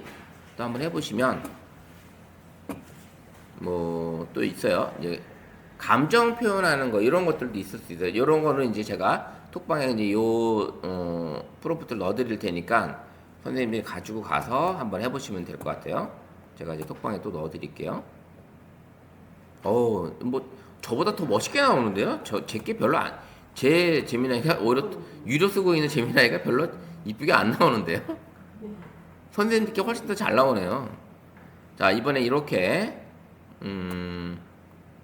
또 한번 해보시면, 뭐, 또 있어요. 이제, 감정 표현하는 거, 이런 것들도 있을 수 있어요. 이런 거는 이제 제가 톡방에 이제 프롬프트를 넣어드릴 테니까, 선생님들이 가지고 가서 한번 해보시면 될 것 같아요. 제가 이제 톡방에 또 넣어드릴게요. 뭐, 저보다 더 멋있게 나오는데요? 제게 별로 제 제미나이가 오히려 유료 쓰고 있는 제미나이가 별로 이쁘게 안 나오는데요? 선생님께 훨씬 더 잘 나오네요. 자, 이번에 이렇게,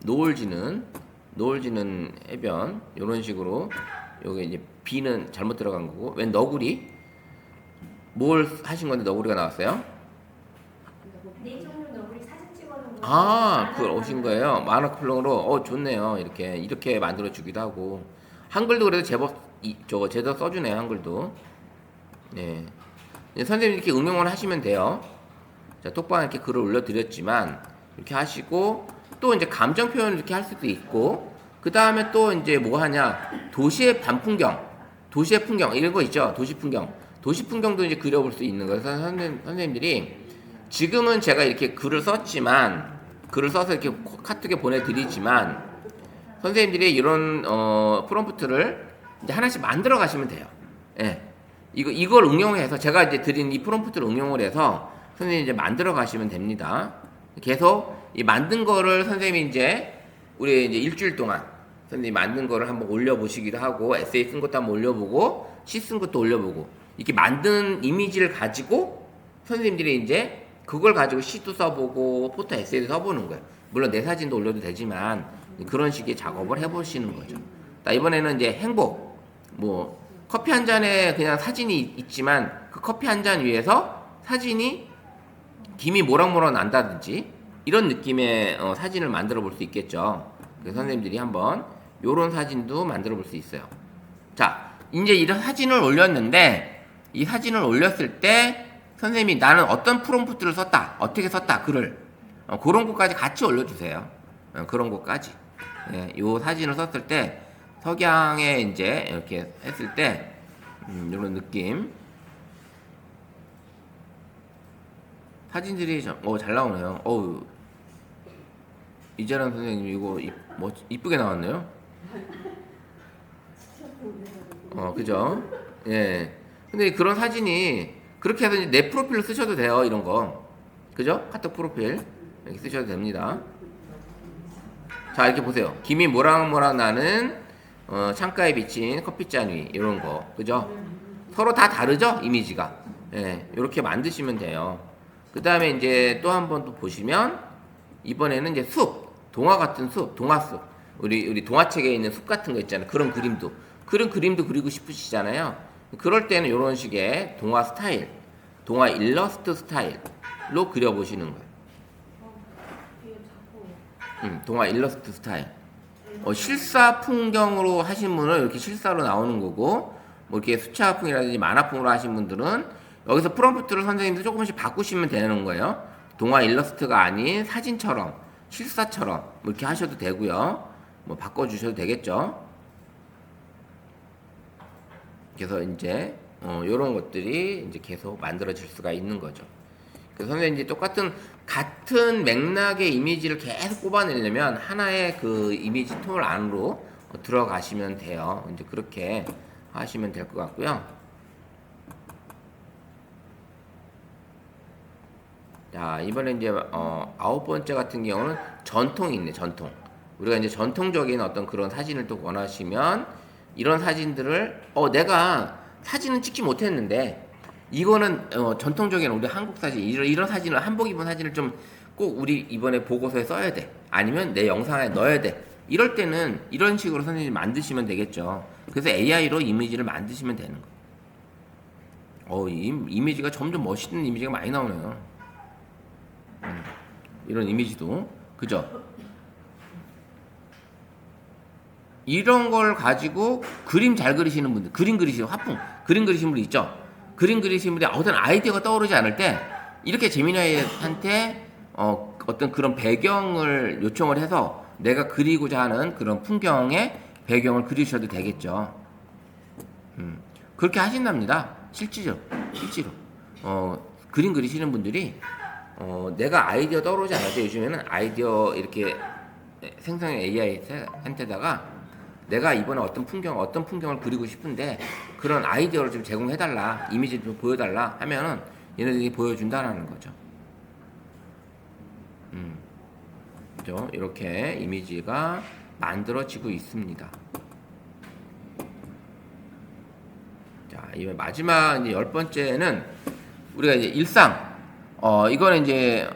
노을 지는 해변, 요런 식으로, 요게 이제 B는 잘못 들어간 거고, 웬 너구리? 뭘 하신 건데 너구리가 나왔어요? 네 종류 너구리 사진 찍어놓은 거. 그걸 오신 거예요? 만화클롱으로, 좋네요. 이렇게 만들어 주기도 하고. 한글도 그래도 제법, 제대로 써주네요, 한글도. 네. 이제 선생님 이렇게 응용을 하시면 돼요. 자, 톡방에 이렇게 글을 올려드렸지만, 이렇게 하시고, 또 이제 감정 표현을 이렇게 할 수도 있고, 그 다음에 또 이제 뭐 하냐, 도시의 밤풍경, 도시의 풍경, 이런 거 있죠? 도시 풍경도 이제 그려볼 수 있는 거예요. 그래서 선생님들이, 지금은 제가 이렇게 글을 써서 이렇게 카톡에 보내드리지만, 선생님들이 이런, 프롬프트를 이제 하나씩 만들어 가시면 돼요. 예. 이걸 응용해서, 제가 이제 드린 이 프롬프트를 응용을 해서, 선생님이 이제 만들어 가시면 됩니다. 계속, 이 만든 거를 선생님이 이제, 우리 이제 일주일 동안, 선생님이 만든 거를 한번 올려보시기도 하고, 에세이 쓴 것도 한번 올려보고, 시 쓴 것도 올려보고, 이렇게 만든 이미지를 가지고, 선생님들이 이제, 그걸 가지고 시도 써보고, 포토 에세이도 써보는 거예요. 물론 내 사진도 올려도 되지만, 그런 식의 작업을 해보시는 거죠. 자, 이번에는 이제 행복, 뭐, 커피 한 잔에 그냥 사진이 있지만, 그 커피 한 잔 위에서 사진이 김이 모락모락 난다든지, 이런 느낌의 사진을 만들어 볼 수 있겠죠. 그래서 선생님들이 한번 요런 사진도 만들어 볼 수 있어요. 자, 이제 이런 사진을 올렸는데, 이 사진을 올렸을 때 선생님이 나는 어떤 프롬프트를 썼다, 어떻게 썼다, 글을 그런 것까지 같이 올려주세요. 그런 것까지. 예, 요 사진을 썼을 때 석양에 이제 이렇게 했을 때 이런 느낌. 사진들이 잘 나오네요. 이재란 선생님 이거 이쁘게 나왔네요. 그죠? 예. 근데 그런 사진이 그렇게 해서 이제 내 프로필로 쓰셔도 돼요. 이런 거. 그죠? 카톡 프로필 이렇게 쓰셔도 됩니다. 자, 이렇게 보세요. 김이 모락모락 나는 창가에 비친 커피잔 위 이런 거. 그죠? 서로 다 다르죠? 이미지가. 예. 이렇게 만드시면 돼요. 그 다음에 이제 또 한 번 또 보시면 이번에는 이제 숲, 동화 같은 숲, 동화숲. 우리 동화책에 있는 숲 같은 거 있잖아요. 그런 그림도 그리고 싶으시잖아요. 그럴 때는 이런 식의 동화 스타일, 동화 일러스트 스타일로 그려보시는 거예요. 동화 일러스트 스타일. 실사 풍경으로 하신 분은 이렇게 실사로 나오는 거고, 뭐 이렇게 수채화풍이라든지 만화풍으로 하신 분들은 여기서 프롬프트를 선생님들 조금씩 바꾸시면 되는 거예요. 동화 일러스트가 아닌 사진처럼, 실사처럼 뭐 이렇게 하셔도 되고요. 뭐 바꿔주셔도 되겠죠. 그래서 이제 이런 것들이 이제 계속 만들어질 수가 있는 거죠. 그래서 선생님 이제 같은 맥락의 이미지를 계속 뽑아내려면 하나의 그 이미지 톤 안으로 들어가시면 돼요. 이제 그렇게 하시면 될 것 같고요. 자, 이번에 이제 9번째 같은 경우는 전통이 있네. 전통. 우리가 이제 전통적인 어떤 그런 사진을 또 원하시면 이런 사진들을 내가 사진은 찍지 못했는데 이거는 전통적인 우리 한국 사진, 이런 사진을, 한복 입은 사진을 좀 꼭 우리 이번에 보고서에 써야 돼. 아니면 내 영상에 넣어야 돼. 이럴 때는 이런 식으로 선생님이 만드시면 되겠죠. 그래서 AI로 이미지를 만드시면 되는 거예요. 이미지가 점점 멋있는 이미지가 많이 나오네요. 이런 이미지도. 그죠? 이런 걸 가지고 그림 잘 그리시는 분들, 그림 그리시는 화풍, 그림 그리시는 분들 있죠? 그림 그리시는 분들이 어떤 아이디어가 떠오르지 않을 때 이렇게 제미나이한테 어떤 그런 배경을 요청을 해서 내가 그리고자 하는 그런 풍경의 배경을 그리셔도 되겠죠. 그렇게 하신답니다. 실제로. 그림 그리시는 분들이 내가 아이디어 떠오르지 않을 때 요즘에는 아이디어 이렇게 생성형 AI한테다가 내가 이번에 어떤 풍경을 그리고 싶은데 그런 아이디어를 좀 제공해달라, 이미지를 좀 보여달라 하면은 얘네들이 보여준다라는 거죠. 그죠? 이렇게 이미지가 만들어지고 있습니다. 자, 이 마지막 이제 10번째는 우리가 이제 일상, 이거는 이제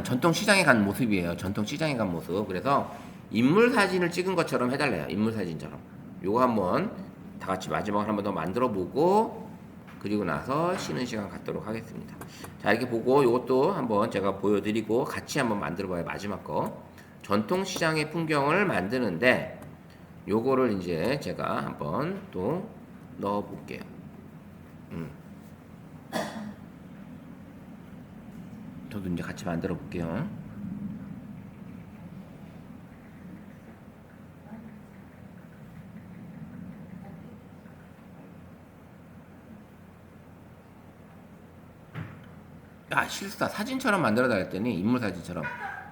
전통 시장에 간 모습이에요. 전통 시장에 간 모습. 그래서 인물 사진을 찍은 것처럼 해달래요. 인물 사진처럼. 요거 한번 다 같이 마지막으로 한번 더 만들어 보고, 그리고 나서 쉬는 시간 갖도록 하겠습니다. 자, 이렇게 보고 요것도 한번 제가 보여드리고 같이 한번 만들어 봐요. 마지막 거. 전통 시장의 풍경을 만드는데 요거를 이제 제가 한번 또 넣어 볼게요. 저도 이제 같이 만들어 볼게요. 야, 실수다. 사진처럼 만들어다 했더니 인물 사진처럼.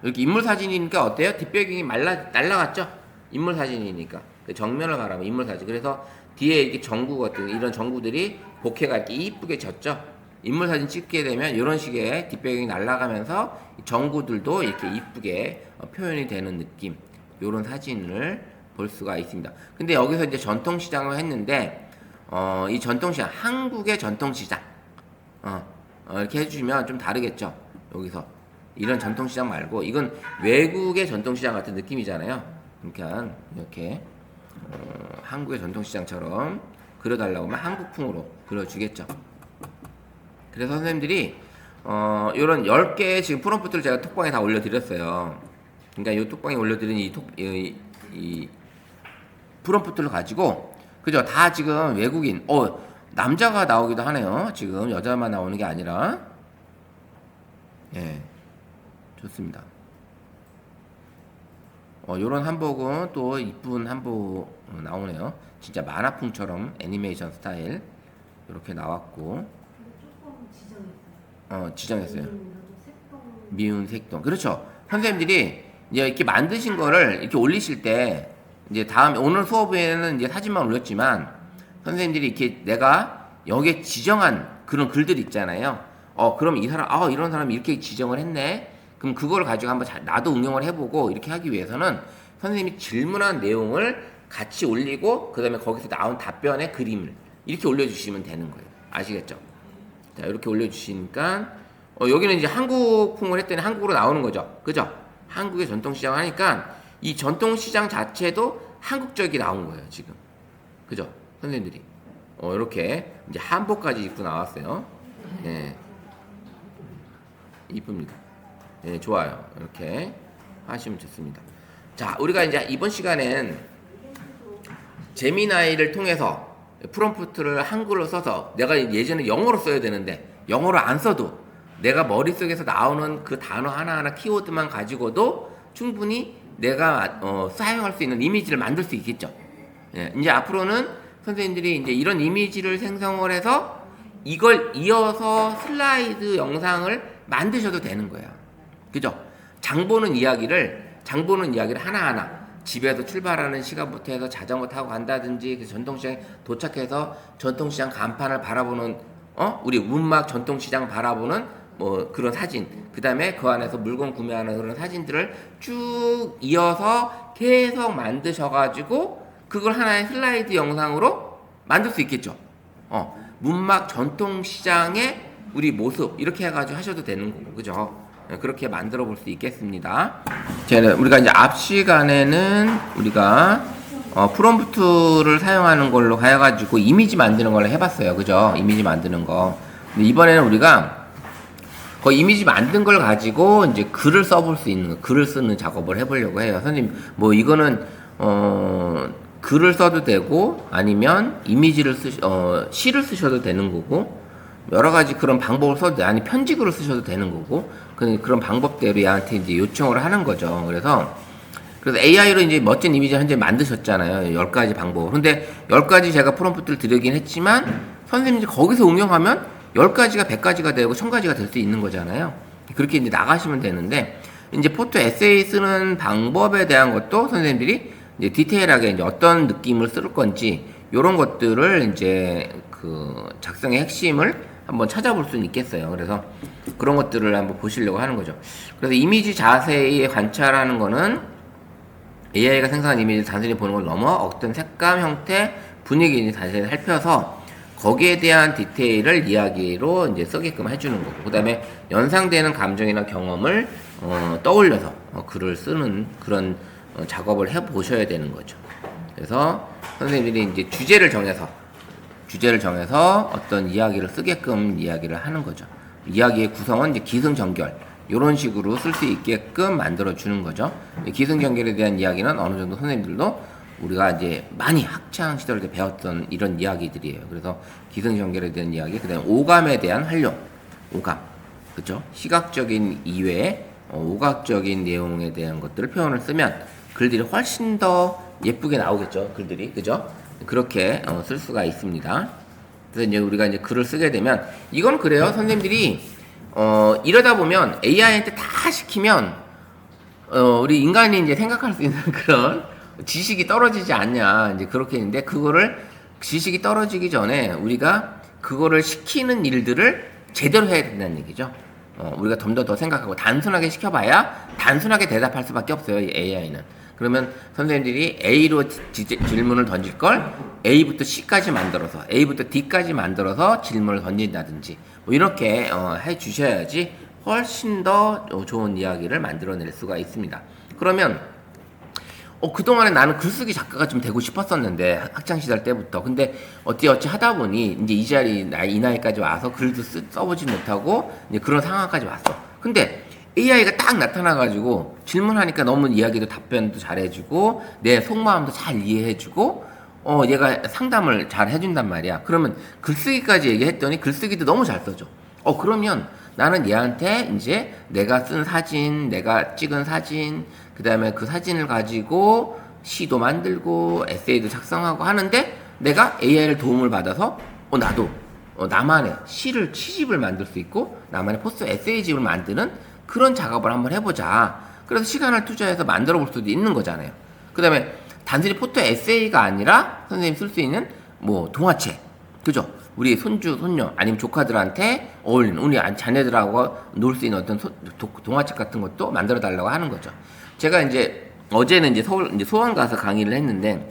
이렇게 인물 사진이니까 어때요? 뒷배경이 날라갔죠? 인물 사진이니까. 정면을 바라보면 인물 사진. 그래서 뒤에 이렇게 전구 같은 이런 전구들이 bokeh가 이렇게 이쁘게 졌죠? 인물 사진 찍게 되면 이런 식의 뒷배경이 날아가면서 전구들도 이렇게 이쁘게 표현이 되는 느낌. 이런 사진을 볼 수가 있습니다. 근데 여기서 이제 전통시장을 했는데, 이 전통시장, 한국의 전통시장. 이렇게 해주시면 좀 다르겠죠. 여기서 이런 전통시장 말고 이건 외국의 전통시장 같은 느낌이잖아요. 그러니까 이렇게 한국의 전통시장처럼 그려달라고 하면 한국풍으로 그려주겠죠. 그래서 선생님들이 이런 10개의 지금 프롬프트를 제가 톡방에 다 올려드렸어요. 그러니까 이 톡방에 올려드린 이 프롬프트를 가지고, 그죠? 다 지금 외국인, 남자가 나오기도 하네요. 지금 여자만 나오는 게 아니라. 예, 좋습니다. 요런 한복은 또 이쁜 한복 나오네요. 진짜 만화풍처럼 애니메이션 스타일 이렇게 나왔고. 지정했어요. 미운 색동. 그렇죠. 선생님들이 이제 이렇게 만드신 거를 이렇게 올리실 때, 이제 오늘 수업에는 이제 사진만 올렸지만, 선생님들이 이렇게 내가 여기에 지정한 그런 글들 있잖아요. 그럼 이 사람, 이런 사람이 이렇게 지정을 했네. 그럼 그걸 가지고 한번 나도 응용을 해보고 이렇게 하기 위해서는 선생님이 질문한 내용을 같이 올리고, 그 다음에 거기서 나온 답변의 그림을 이렇게 올려주시면 되는 거예요. 아시겠죠? 자, 이렇게 올려주시니까, 여기는 이제 한국풍을 했더니 한국으로 나오는 거죠. 그죠? 한국의 전통시장을 하니까 이 전통시장 자체도 한국적이 나온 거예요, 지금. 그죠? 선생님들이. 이렇게 이제 한복까지 입고 나왔어요. 예. 이쁩니다. 예, 좋아요. 이렇게 하시면 좋습니다. 자, 우리가 이제 이번 시간엔 제미나이를 통해서 프롬프트를 한글로 써서, 내가 예전에 영어로 써야 되는데 영어로 안 써도 내가 머릿속에서 나오는 그 단어 하나하나 키워드만 가지고도 충분히 내가 사용할 수 있는 이미지를 만들 수 있겠죠. 예, 이제 앞으로는 선생님들이 이제 이런 이미지를 생성을 해서 이걸 이어서 슬라이드 영상을 만드셔도 되는 거예요. 그죠? 장 보는 이야기를 하나하나 집에서 출발하는 시간부터 해서 자전거 타고 간다든지, 그 전통시장에 도착해서 전통시장 간판을 바라보는, 우리 문막 전통시장 바라보는 뭐 그런 사진, 그 다음에 그 안에서 물건 구매하는 그런 사진들을 쭉 이어서 계속 만드셔가지고 그걸 하나의 슬라이드 영상으로 만들 수 있겠죠. 문막 전통시장의 우리 모습 이렇게 해가지고 하셔도 되는 거고, 그죠? 그렇게 만들어 볼 수 있겠습니다. 우리가 이제 앞 시간에는 우리가 프롬프트를 사용하는 걸로 해가지고 이미지 만드는 걸로 해봤어요. 그죠? 이미지 만드는 거. 근데 이번에는 우리가 그 이미지 만든 걸 가지고 이제 글을 써볼 수 있는, 글을 쓰는 작업을 해보려고 해요. 선생님, 뭐 이거는 글을 써도 되고, 아니면 이미지를 시를 쓰셔도 되는 거고, 여러 가지 그런 방법을 써도 돼. 아니, 편지글을 쓰셔도 되는 거고, 그런 방법대로 얘한테 이제 요청을 하는 거죠. 그래서 그래서 AI로 이제 멋진 이미지 현재 만드셨잖아요. 10가지 방법. 그런데 10가지 제가 프롬프트를 드리긴 했지만 선생님이 거기서 응용하면 10가지가 100가지가 되고 1000가지가 될 수 있는 거잖아요. 그렇게 이제 나가시면 되는데 이제 포토 에세이 쓰는 방법에 대한 것도 선생님들이 이제 디테일하게 이제 어떤 느낌을 쓸 건지 이런 것들을 이제 그 작성의 핵심을 한번 찾아볼 수는 있겠어요. 그래서 그런 것들을 한번 보시려고 하는 거죠. 그래서 이미지 자세히 관찰하는 거는 AI가 생성한 이미지를 단순히 보는 걸 넘어 어떤 색감, 형태, 분위기를 자세히 살펴서 거기에 대한 디테일을 이야기로 이제 쓰게끔 해주는 거고, 그 다음에 연상되는 감정이나 경험을 떠올려서 글을 쓰는 그런 작업을 해 보셔야 되는 거죠. 그래서 선생님들이 이제 주제를 정해서 어떤 이야기를 쓰게끔 이야기를 하는 거죠. 이야기의 구성은 이제 기승전결 이런 식으로 쓸 수 있게끔 만들어 주는 거죠. 기승전결에 대한 이야기는 어느 정도 선생님들도 우리가 이제 많이 학창 시절 때 배웠던 이런 이야기들이에요. 그래서 기승전결에 대한 이야기, 그다음에 오감에 대한 활용, 오감, 그죠? 시각적인 이외에 오각적인 내용에 대한 것들을 표현을 쓰면 글들이 훨씬 더 예쁘게 나오겠죠. 글들이, 그죠? 그렇게 쓸 수가 있습니다. 그래서 이제 우리가 이제 글을 쓰게 되면 이건 그래요. 선생님들이 이러다 보면 AI한테 다 시키면 우리 인간이 이제 생각할 수 있는 그런 지식이 떨어지지 않냐, 이제 그렇게 있는데, 그거를 지식이 떨어지기 전에 우리가 그거를 시키는 일들을 제대로 해야 된다는 얘기죠. 우리가 좀 더 생각하고 단순하게 시켜봐야 단순하게 대답할 수밖에 없어요, 이 AI는. 그러면 선생님들이 A로 질문을 던질 걸 A부터 C까지 만들어서, A부터 D까지 만들어서 질문을 던진다든지 뭐 이렇게 해 주셔야지 훨씬 더 좋은 이야기를 만들어낼 수가 있습니다. 그러면 그동안에 나는 글쓰기 작가가 좀 되고 싶었었는데, 학창시절 때부터. 근데 어찌어찌 하다 보니 이제 이 나이까지 와서 글도 써보지 못하고 이제 그런 상황까지 왔어. 근데 AI가 딱 나타나가지고 질문하니까 너무 이야기도 답변도 잘해주고 내 속마음도 잘 이해해주고 얘가 상담을 잘 해준단 말이야. 그러면 글쓰기까지 얘기했더니 글쓰기도 너무 잘 써줘. 그러면 나는 얘한테 이제 내가 쓴 사진, 내가 찍은 사진, 그 다음에 그 사진을 가지고 시도 만들고 에세이도 작성하고 하는데, 내가 AI를 도움을 받아서 나도 나만의 시를, 시집을 만들 수 있고 나만의 포스트 에세이집을 만드는 그런 작업을 한번 해보자. 그래서 시간을 투자해서 만들어 볼 수도 있는 거잖아요. 그 다음에 단순히 포토 에세이가 아니라 선생님 쓸 수 있는 뭐 동화책, 그죠? 우리 손주, 손녀, 아니면 조카들한테 어울리는, 우리 자녀들하고 놀 수 있는 어떤 동화책 같은 것도 만들어 달라고 하는 거죠. 제가 이제 어제는 이제 서울, 이제 소원 가서 강의를 했는데,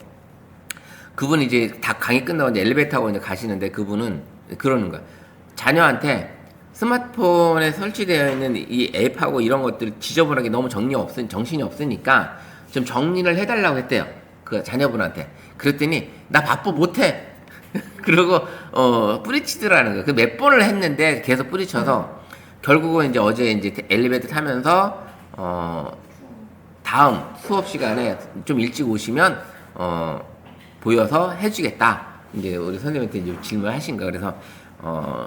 그분이 이제 다 강의 끝나고 이제 엘리베이터 타고 이제 가시는데, 그분은 그러는 거야. 자녀한테 스마트폰에 설치되어 있는 이 앱하고 이런 것들 지저분하게 너무 정신이 없으니까 좀 정리를 해달라고 했대요. 그 자녀분한테. 그랬더니 나 바빠 못해. 그러고 뿌리치더라는 거예요. 그 몇 번을 했는데 계속 뿌리쳐서 결국은 이제 어제 이제 엘리베이터 타면서 다음 수업 시간에 좀 일찍 오시면 보여서 해주겠다. 이제 우리 선생님한테 이제 질문하신 거예요. 그래서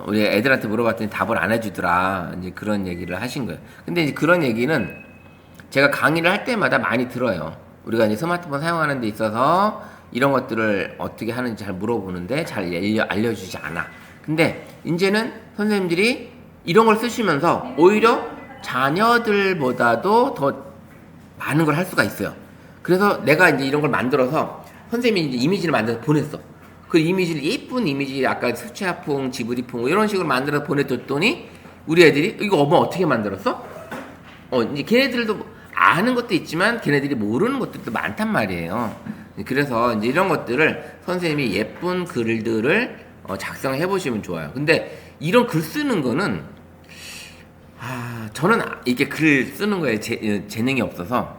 우리 애들한테 물어봤더니 답을 안 해주더라. 이제 그런 얘기를 하신 거예요. 근데 이제 그런 얘기는 제가 강의를 할 때마다 많이 들어요. 우리가 이제 스마트폰 사용하는 데 있어서 이런 것들을 어떻게 하는지 잘 물어보는데 잘 알려주지 않아. 근데 이제는 선생님들이 이런 걸 쓰시면서 오히려 자녀들보다도 더 많은 걸 할 수가 있어요. 그래서 내가 이제 이런 걸 만들어서 선생님이 이제 이미지를 만들어서 보냈어. 그 이미지를, 예쁜 이미지, 아까 수채화풍, 지브리풍 이런 식으로 만들어서 보내줬더니 우리 애들이 이거 엄마 어떻게 만들었어? 이제 걔네들도 아는 것도 있지만 걔네들이 모르는 것들도 많단 말이에요. 그래서 이제 이런 것들을 선생님이 예쁜 글들을 작성해 보시면 좋아요. 근데 이런 글 쓰는 거는 저는 이렇게 글 쓰는 거에 재능이 없어서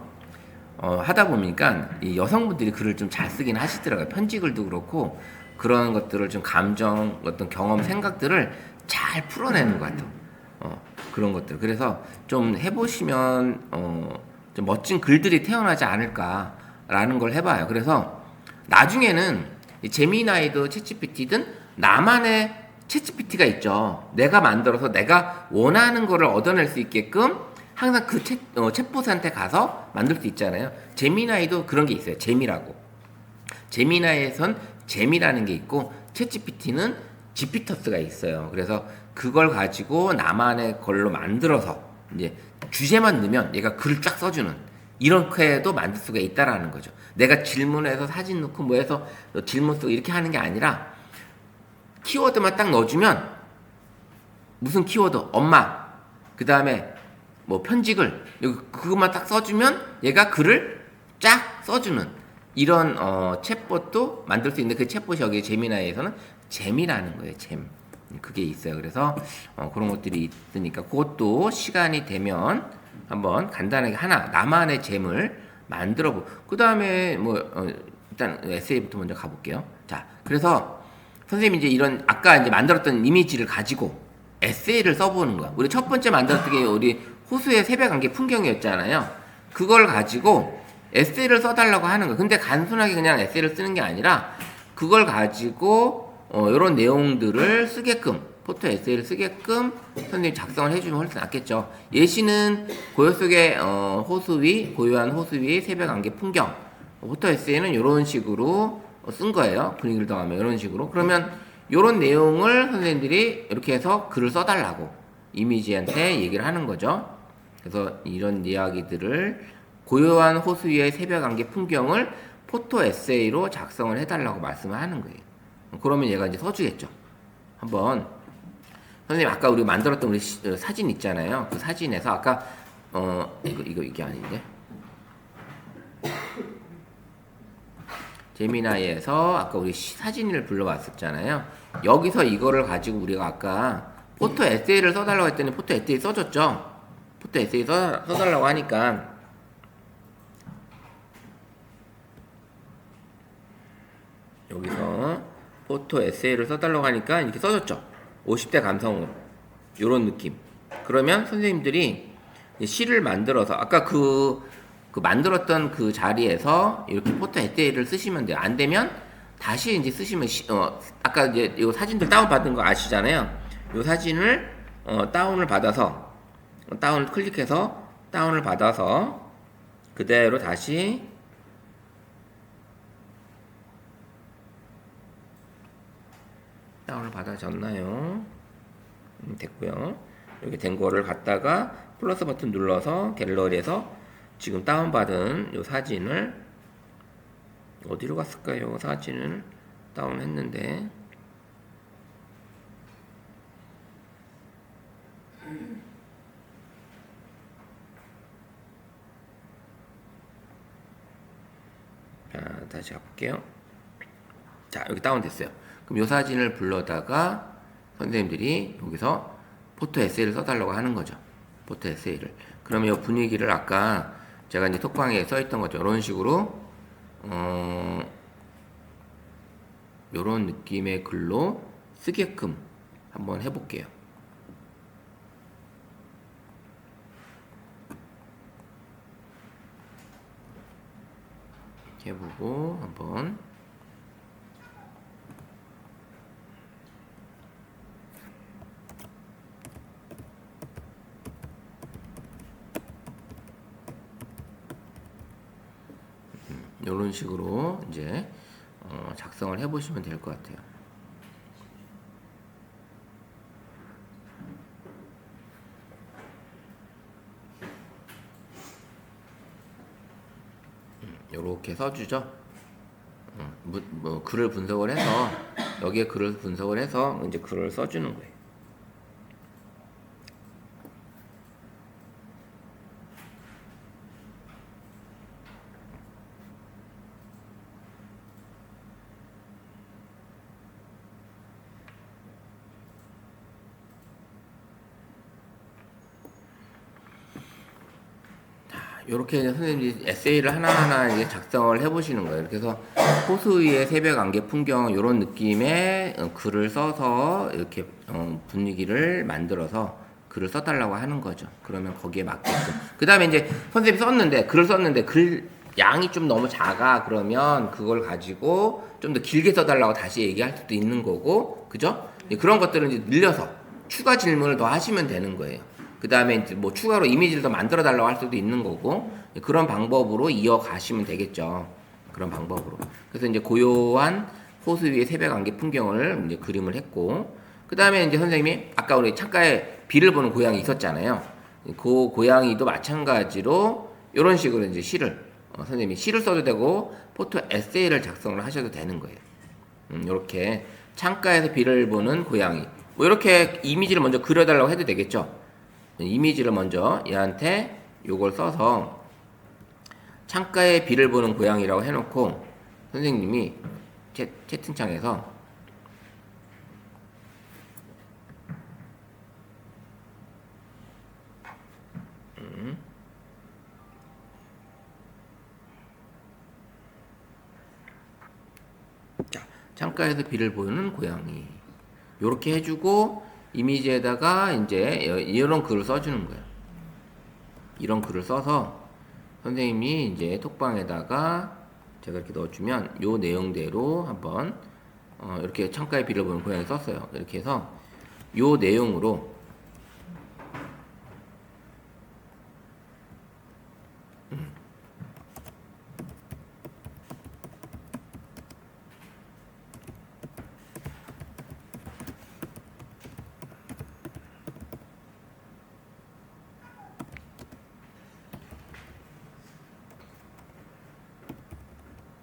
하다 보니까 이 여성분들이 글을 좀 잘 쓰긴 하시더라고요. 편지글도 그렇고 그런 것들을 좀 감정, 어떤 경험, 생각들을 잘 풀어내는 것 같아요. 그런 것들. 그래서 좀 해보시면 좀 멋진 글들이 태어나지 않을까라는 걸 해봐요. 그래서 나중에는 제미나이든 챗GPT든 나만의 챗GPT가 있죠. 내가 만들어서 내가 원하는 거를 얻어낼 수 있게끔 항상 그 챗봇한테 가서 만들 수 있잖아요. 제미나이도 그런 게 있어요. 재미라고. 제미나이에선 재미라는 게 있고 챗GPT는 지피터스가 있어요. 그래서 그걸 가지고 나만의 걸로 만들어서 이제 주제만 넣으면 얘가 글을 쫙 써주는 이렇게도 만들 수가 있다라는 거죠. 내가 질문해서 사진 넣고 뭐 해서 질문 쓰고 이렇게 하는 게 아니라 키워드만 딱 넣어주면 무슨 키워드 엄마 그 다음에 뭐 편집을 그것만 딱 써주면 얘가 글을 쫙 써주는 이런 챗봇도 만들 수 있는데 그 챗봇이 여기 제미나이에서는 잼이라는 거예요. 잼 그게 있어요. 그래서 그런 것들이 있으니까 그것도 시간이 되면 한번 간단하게 하나 나만의 잼을 만들어보고 그 다음에 뭐 일단 에세이부터 먼저 가볼게요. 자 그래서 선생님이 이제 이런 아까 이제 만들었던 이미지를 가지고 에세이를 써보는 거야. 우리 첫 번째 만들었던 게 우리 호수의 새벽안개 풍경이었잖아요. 그걸 가지고 에세이를 써달라고 하는 거야. 근데 단순하게 그냥 에세이를 쓰는 게 아니라 그걸 가지고 이런 내용들을 쓰게끔 포토 에세이를 쓰게끔 선생님이 작성을 해주면 훨씬 낫겠죠. 예시는 고요 속의 호수 위 고요한 호수 위의 새벽안개 풍경. 포토 에세이는 이런 식으로 쓴 거예요. 분위기를 더하면 이런 식으로. 그러면 이런 내용을 선생님들이 이렇게 해서 글을 써달라고 이미지한테 얘기를 하는 거죠. 그래서 이런 이야기들을 고요한 호수 위의 새벽안개 풍경을 포토 에세이로 작성을 해달라고 말씀을 하는 거예요. 그러면 얘가 이제 써주겠죠. 한번 선생님 아까 우리 만들었던 우리 사진 있잖아요. 그 사진에서 아까 이게 아닌데 제미나이에서 아까 우리 사진을 불러왔었잖아요. 여기서 이거를 가지고 우리가 아까 포토 에세이를 써달라고 했더니 포토 에세이 써줬죠. 포토 에세이 써달라고 하니까 여기서 포토 에세이를 써달라고 하니까 이렇게 써줬죠. 50대 감성으로 요런 느낌. 그러면 선생님들이 시를 만들어서 아까 그 만들었던 그 자리에서 이렇게 포토 에세이를 쓰시면 돼요. 안 되면 다시 이제 쓰시면 아까 이제 이 사진들 다운 받은 거 아시잖아요. 이 사진을 다운을 받아서 다운을 클릭해서 다운을 받아서 그대로 다시 다운을 받아졌나요? 됐고요. 이렇게 된 거를 갖다가 플러스 버튼 눌러서 갤러리에서 지금 다운받은 이 사진을 어디로 갔을까요? 사진을 다운했는데 자, 다시 가볼게요. 자, 여기 다운됐어요. 그럼 이 사진을 불러다가 선생님들이 여기서 포토 에세이를 써달라고 하는 거죠. 포토 에세이를. 그러면 이 분위기를 아까 제가 이제 톡방에 써있던 거죠. 이런 식으로 이런 느낌의 글로 쓰게끔 한번 해볼게요. 해보고 한번 이런 식으로 이제 작성을 해보시면 될 것 같아요. 이렇게 써주죠. 뭐 글을 분석을 해서 여기에 글을 분석을 해서 이제 글을 써주는 거예요. 이렇게 선생님이 에세이를 하나하나 이제 작성을 해보시는 거예요. 그래서 호수 위의 새벽 안개 풍경 이런 느낌의 글을 써서 이렇게 분위기를 만들어서 글을 써달라고 하는 거죠. 그러면 거기에 맞게끔. 그 다음에 이제 선생님이 썼는데 글을 썼는데 글 양이 좀 너무 작아 그러면 그걸 가지고 좀 더 길게 써달라고 다시 얘기할 수도 있는 거고, 그죠? 그런 것들은 이제 늘려서 추가 질문을 더 하시면 되는 거예요. 그 다음에 이제 뭐 추가로 이미지를 더 만들어 달라고 할 수도 있는 거고, 그런 방법으로 이어가시면 되겠죠. 그런 방법으로. 그래서 이제 고요한 호수 위의 새벽 안개 풍경을 이제 그림을 했고, 그 다음에 이제 선생님이 아까 우리 창가에 비를 보는 고양이 있었잖아요. 그 고양이도 마찬가지로 이런 식으로 이제 시를, 선생님이 시를 써도 되고, 포토 에세이를 작성을 하셔도 되는 거예요. 이렇게 창가에서 비를 보는 고양이. 뭐 이렇게 이미지를 먼저 그려달라고 해도 되겠죠. 이미지를 먼저 얘한테 요걸 써서 창가에 비를 보는 고양이라고 해놓고 선생님이 채팅창에서 자, 창가에서 비를 보는 고양이 요렇게 해주고 이미지에다가 이제 이런 글을 써주는 거예요. 이런 글을 써서 선생님이 이제 톡방에다가 제가 이렇게 넣어주면 요 내용대로 한번 이렇게 창가에 비를 보는 고양이 썼어요. 이렇게 해서 요 내용으로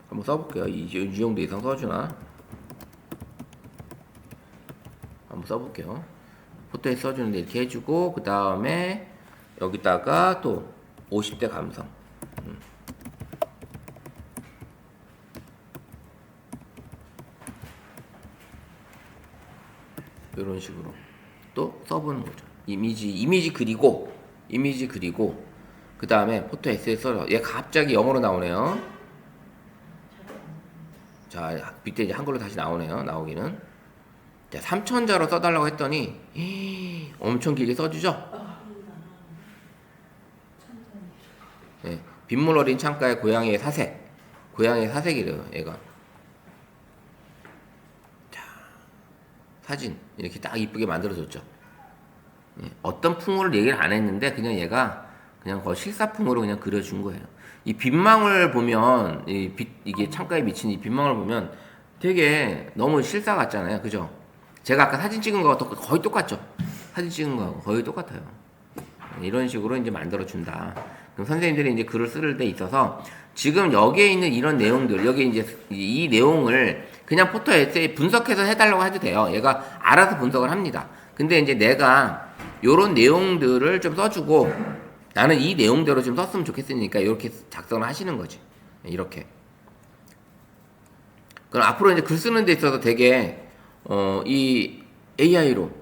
한번 써볼게요. 이 정도 이상 써주나? 한번 써볼게요. 포토에 써주는데 이렇게 해주고 그 다음에 여기다가 또 50대 감성 이런 식으로 또 써보는 거죠. 이미지 그리고 그 다음에 포토 에세이 써요. 얘 갑자기 영어로 나오네요. 자, 밑에 이제 한글로 다시 나오네요. 나오기는. 자, 3천자로 써달라고 했더니 엄청 길게 써주죠. 네, 빗물 어린 창가에 고양이의 사색. 고양이의 사색이래요. 얘가. 자, 사진 이렇게 딱 이쁘게 만들어줬죠. 네, 어떤 풍으로 얘기를 안 했는데 그냥 얘가 그냥 거의 실사풍으로 그냥 그려준 거예요. 이 빛망울 보면 이게 창가에 미친 이 빛망울 보면 되게 너무 실사 같잖아요. 그죠? 제가 아까 사진 찍은 거하고 거의 똑같죠? 사진 찍은 거하고 거의 똑같아요. 이런 식으로 이제 만들어준다. 그럼 선생님들이 이제 글을 쓸 때 있어서 지금 여기에 있는 이런 내용들, 여기 이제 이 내용을 그냥 포토 에세이 분석해서 해달라고 해도 돼요. 얘가 알아서 분석을 합니다. 근데 이제 내가 요런 내용들을 좀 써주고 나는 이 내용대로 좀 썼으면 좋겠으니까 이렇게 작성을 하시는 거지. 이렇게. 그럼 앞으로 이제 글 쓰는 데 있어서 되게 이 AI로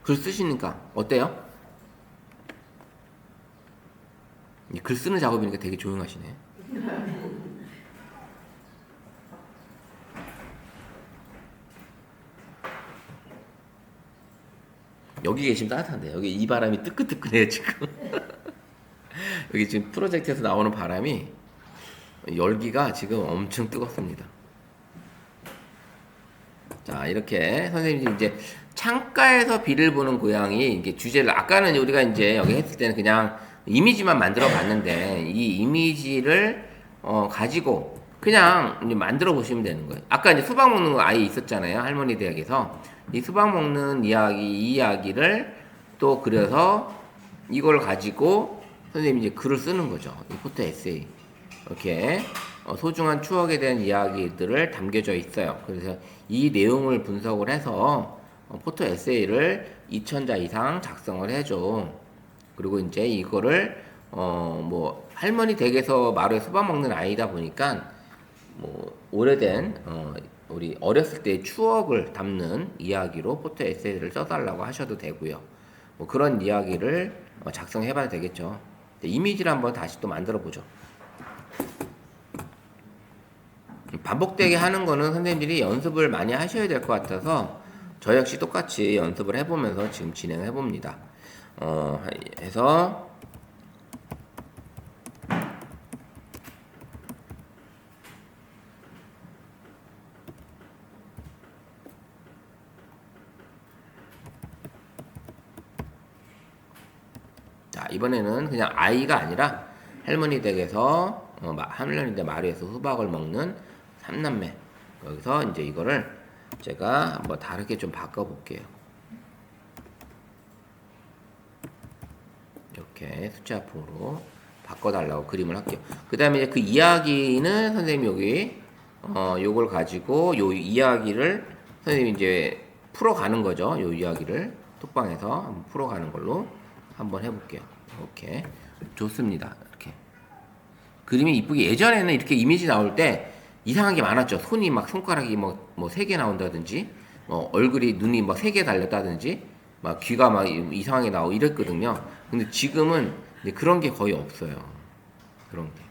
글 쓰시니까 어때요? 글 쓰는 작업이니까 되게 조용하시네. 여기 계시면 따뜻한데 여기 이 바람이 뜨끈뜨끈해요 지금. 여기 지금 프로젝트에서 나오는 바람이 열기가 지금 엄청 뜨겁습니다. 자, 이렇게 선생님이 이제 창가에서 비를 보는 고양이 이게 주제를 아까는 우리가 이제 여기 했을 때는 그냥 이미지만 만들어 봤는데 이 이미지를 가지고 그냥 이제 만들어 보시면 되는 거예요. 아까 이제 수박 먹는 거 아예 있었잖아요. 할머니 대학에서 이 수박 먹는 이 이야기를 또 그려서 이걸 가지고 선생님이 이제 글을 쓰는 거죠. 이 포토 에세이. 이렇게 소중한 추억에 대한 이야기들을 담겨져 있어요. 그래서 이 내용을 분석을 해서 포토 에세이를 2000자 이상 작성을 해줘. 그리고 이제 이거를 뭐 할머니 댁에서 마루에 수박 먹는 아이다 보니까 뭐 오래된 우리 어렸을 때의 추억을 담는 이야기로 포토 에세이를 써달라고 하셔도 되고요. 뭐 그런 이야기를 작성해봐도 되겠죠. 이미지를 한번 다시 또 만들어 보죠. 반복되게 하는 거는 선생님들이 연습을 많이 하셔야 될 것 같아서 저 역시 똑같이 연습을 해보면서 지금 진행해 봅니다. 해서 이번에는 그냥 아이가 아니라 할머니 댁에서 할머니 댁 마루에서 수박을 먹는 삼남매. 여기서 이제 이거를 제가 한번 다르게 좀 바꿔볼게요. 이렇게 숫자풍으로 바꿔달라고 그림을 할게요. 그 다음에 이제 그 이야기는 선생님이 여기 요걸 가지고 요 이야기를 선생님이 이제 풀어가는 거죠. 요 이야기를 톡방에서 한번 풀어가는 걸로 한번 해볼게요. 이렇게 좋습니다. 이렇게 그림이 이쁘게 예전에는 이렇게 이미지 나올 때 이상한 게 많았죠. 손이 막 손가락이 뭐 3개 나온다든지 얼굴이 눈이 막 3개 달렸다든지 막 귀가 막 이상하게 나오고 이랬거든요. 근데 지금은 이제 그런 게 거의 없어요. 그런 게.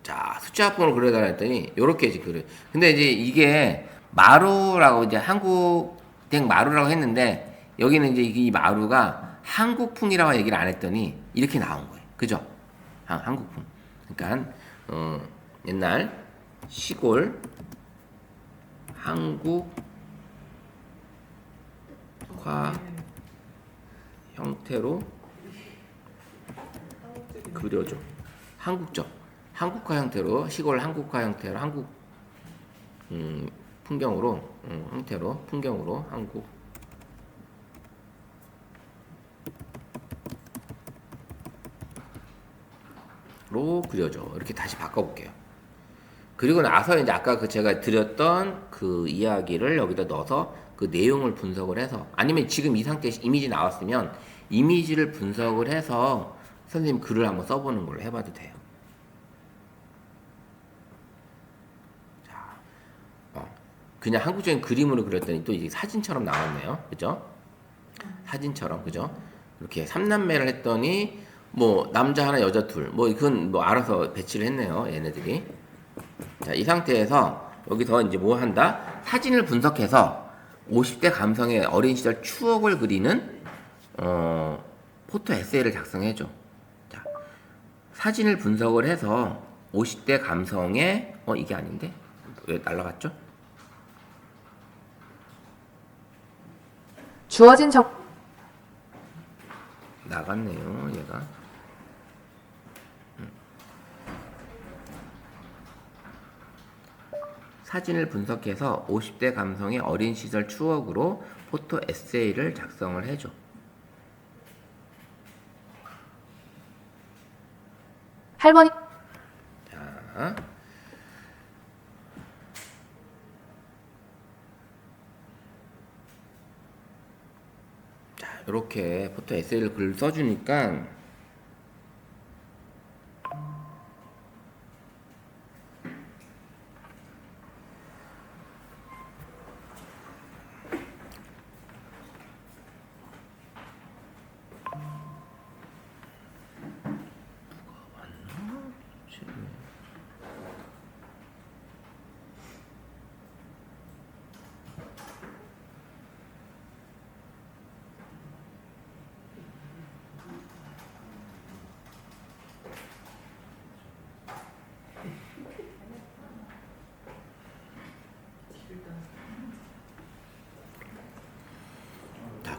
자, 숫자 합본을 그려달라 했더니 요렇게 이제 그려요. 근데 이제 이게 마루라고 이제 한국댁 마루라고 했는데 여기는 이제 이 마루가 한국풍이라고 얘기를 안 했더니 이렇게 나온 거예요. 그죠? 한국풍. 그러니까 옛날 시골 한국화 형태로 그려줘. 한국화 형태로 시골 한국화 형태로 한국 풍경으로 형태로 풍경으로 한국로 그려줘. 이렇게 다시 바꿔볼게요. 그리고 나서 이제 아까 그 제가 드렸던 그 이야기를 여기다 넣어서 그 내용을 분석을 해서 아니면 지금 이 상태 이미지 나왔으면 이미지를 분석을 해서 선생님 글을 한번 써보는 걸로 해봐도 돼요. 자, 그냥 한국적인 그림으로 그렸더니 또 이게 사진처럼 나왔네요. 그죠? 사진처럼 그죠? 이렇게 삼남매를 했더니 뭐 남자 하나 여자 둘 뭐 이건 뭐 알아서 배치를 했네요. 얘네들이. 자, 이 상태에서 여기서 이제 뭐 한다? 사진을 분석해서 50대 감성의 어린 시절 추억을 그리는 포토 에세이를 작성해줘. 자, 사진을 분석을 해서 50대 감성의 이게 아닌데? 왜 날라갔죠? 주어진 나갔네요, 얘가. 사진을 분석해서 50대 감성의 어린 시절 추억으로 포토 에세이를 작성을 해줘. 할머니 자, 이렇게 포토 에세이를 글 써주니까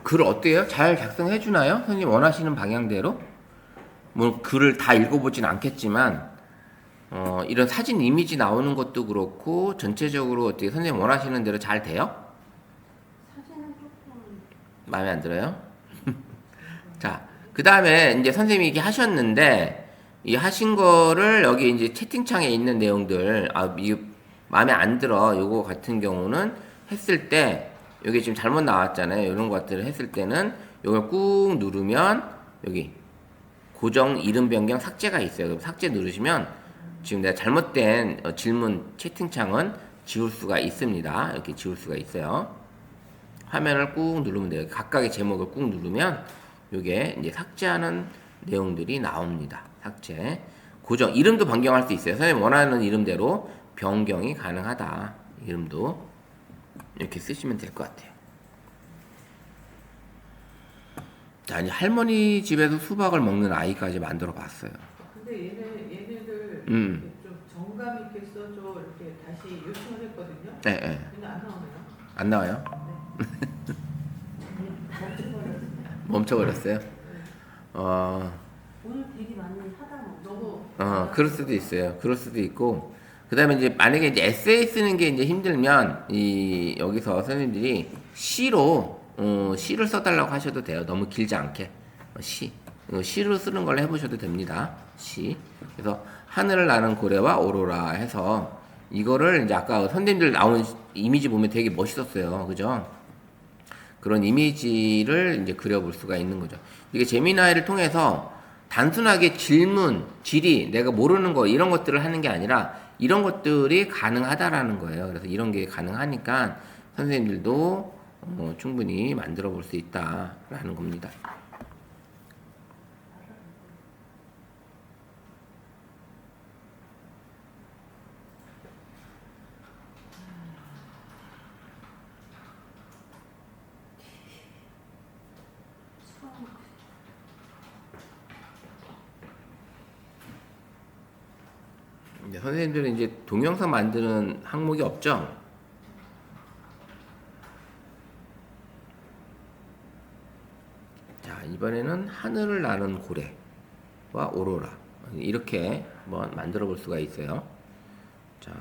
글 어때요? 잘 작성해 주나요? 선생님 원하시는 방향대로? 뭐 글을 다 읽어보진 않겠지만 이런 사진 이미지 나오는 것도 그렇고 전체적으로 어떻게 선생님 원하시는 대로 잘 돼요? 사진은 조금 마음에 안 들어요? 자, 그 다음에 이제 선생님이 이게 하셨는데 이 하신 거를 여기 이제 채팅창에 있는 내용들 이 마음에 안 들어. 요거 같은 경우는 했을 때 여기 지금 잘못 나왔잖아요. 이런 것들을 했을 때는 이걸 꾹 누르면 여기 고정 이름 변경 삭제가 있어요. 그럼 삭제 누르시면 지금 내가 잘못된 질문 채팅창은 지울 수가 있습니다. 이렇게 지울 수가 있어요. 화면을 꾹 누르면 돼요. 각각의 제목을 꾹 누르면 이게 이제 삭제하는 내용들이 나옵니다. 삭제. 고정 이름도 변경할 수 있어요. 선생님 원하는 이름대로 변경이 가능하다. 이름도 이렇게 쓰시면 될 것 같아요. 자, 이제 할머니 집에서 수박을 먹는 아이까지 만들어 봤어요. 근데 얘네들 좀 정감 있게 써줘 이렇게 다시 요청을 했거든요. 네, 네. 근데 안 나오네요. 안 나와요? 멈춰버렸어요. 멈춰버렸어요? 오늘 되게 많이 하다 너무 그럴 수도 있어요. 그럴 수도 있고, 그 다음에 이제 만약에 이제 에세이 쓰는 게 이제 힘들면, 여기서 선생님들이 시를 써달라고 하셔도 돼요. 너무 길지 않게. 시로 쓰는 걸 해보셔도 됩니다. 시. 그래서 하늘을 나는 고래와 오로라 해서, 이거를 이제 아까 선생님들 나온 이미지 보면 되게 멋있었어요. 그죠? 그런 이미지를 이제 그려볼 수가 있는 거죠. 이게 제미나이를 통해서 단순하게 질문, 질의, 내가 모르는 거 이런 것들을 하는 게 아니라 이런 것들이 가능하다라는 거예요. 그래서 이런 게 가능하니까 선생님들도 충분히 만들어 볼 수 있다라는 겁니다. 이제 선생님들은 이제 동영상 만드는 항목이 없죠? 자, 이번에는 하늘을 나는 고래와 오로라. 이렇게 한번 만들어 볼 수가 있어요. 자.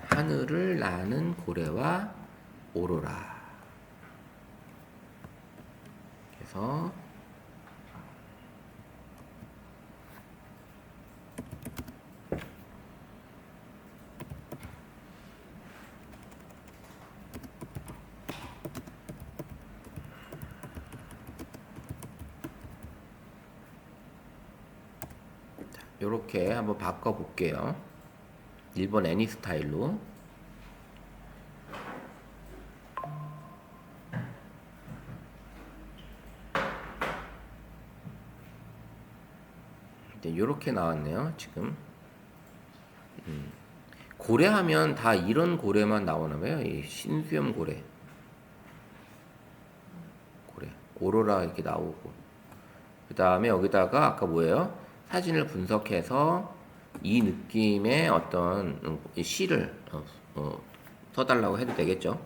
하늘을 나는 고래와 오로라. 그래서 이렇게 한번 바꿔 볼게요. 일본 애니 스타일로. 이렇게 나왔네요. 지금 고래 하면 다 이런 고래만 나오나봐요. 이 신수염 고래, 오로라 이렇게 나오고, 그 다음에 여기다가 아까 뭐예요? 사진을 분석해서 이 느낌의 어떤 시를 써달라고 해도 되겠죠.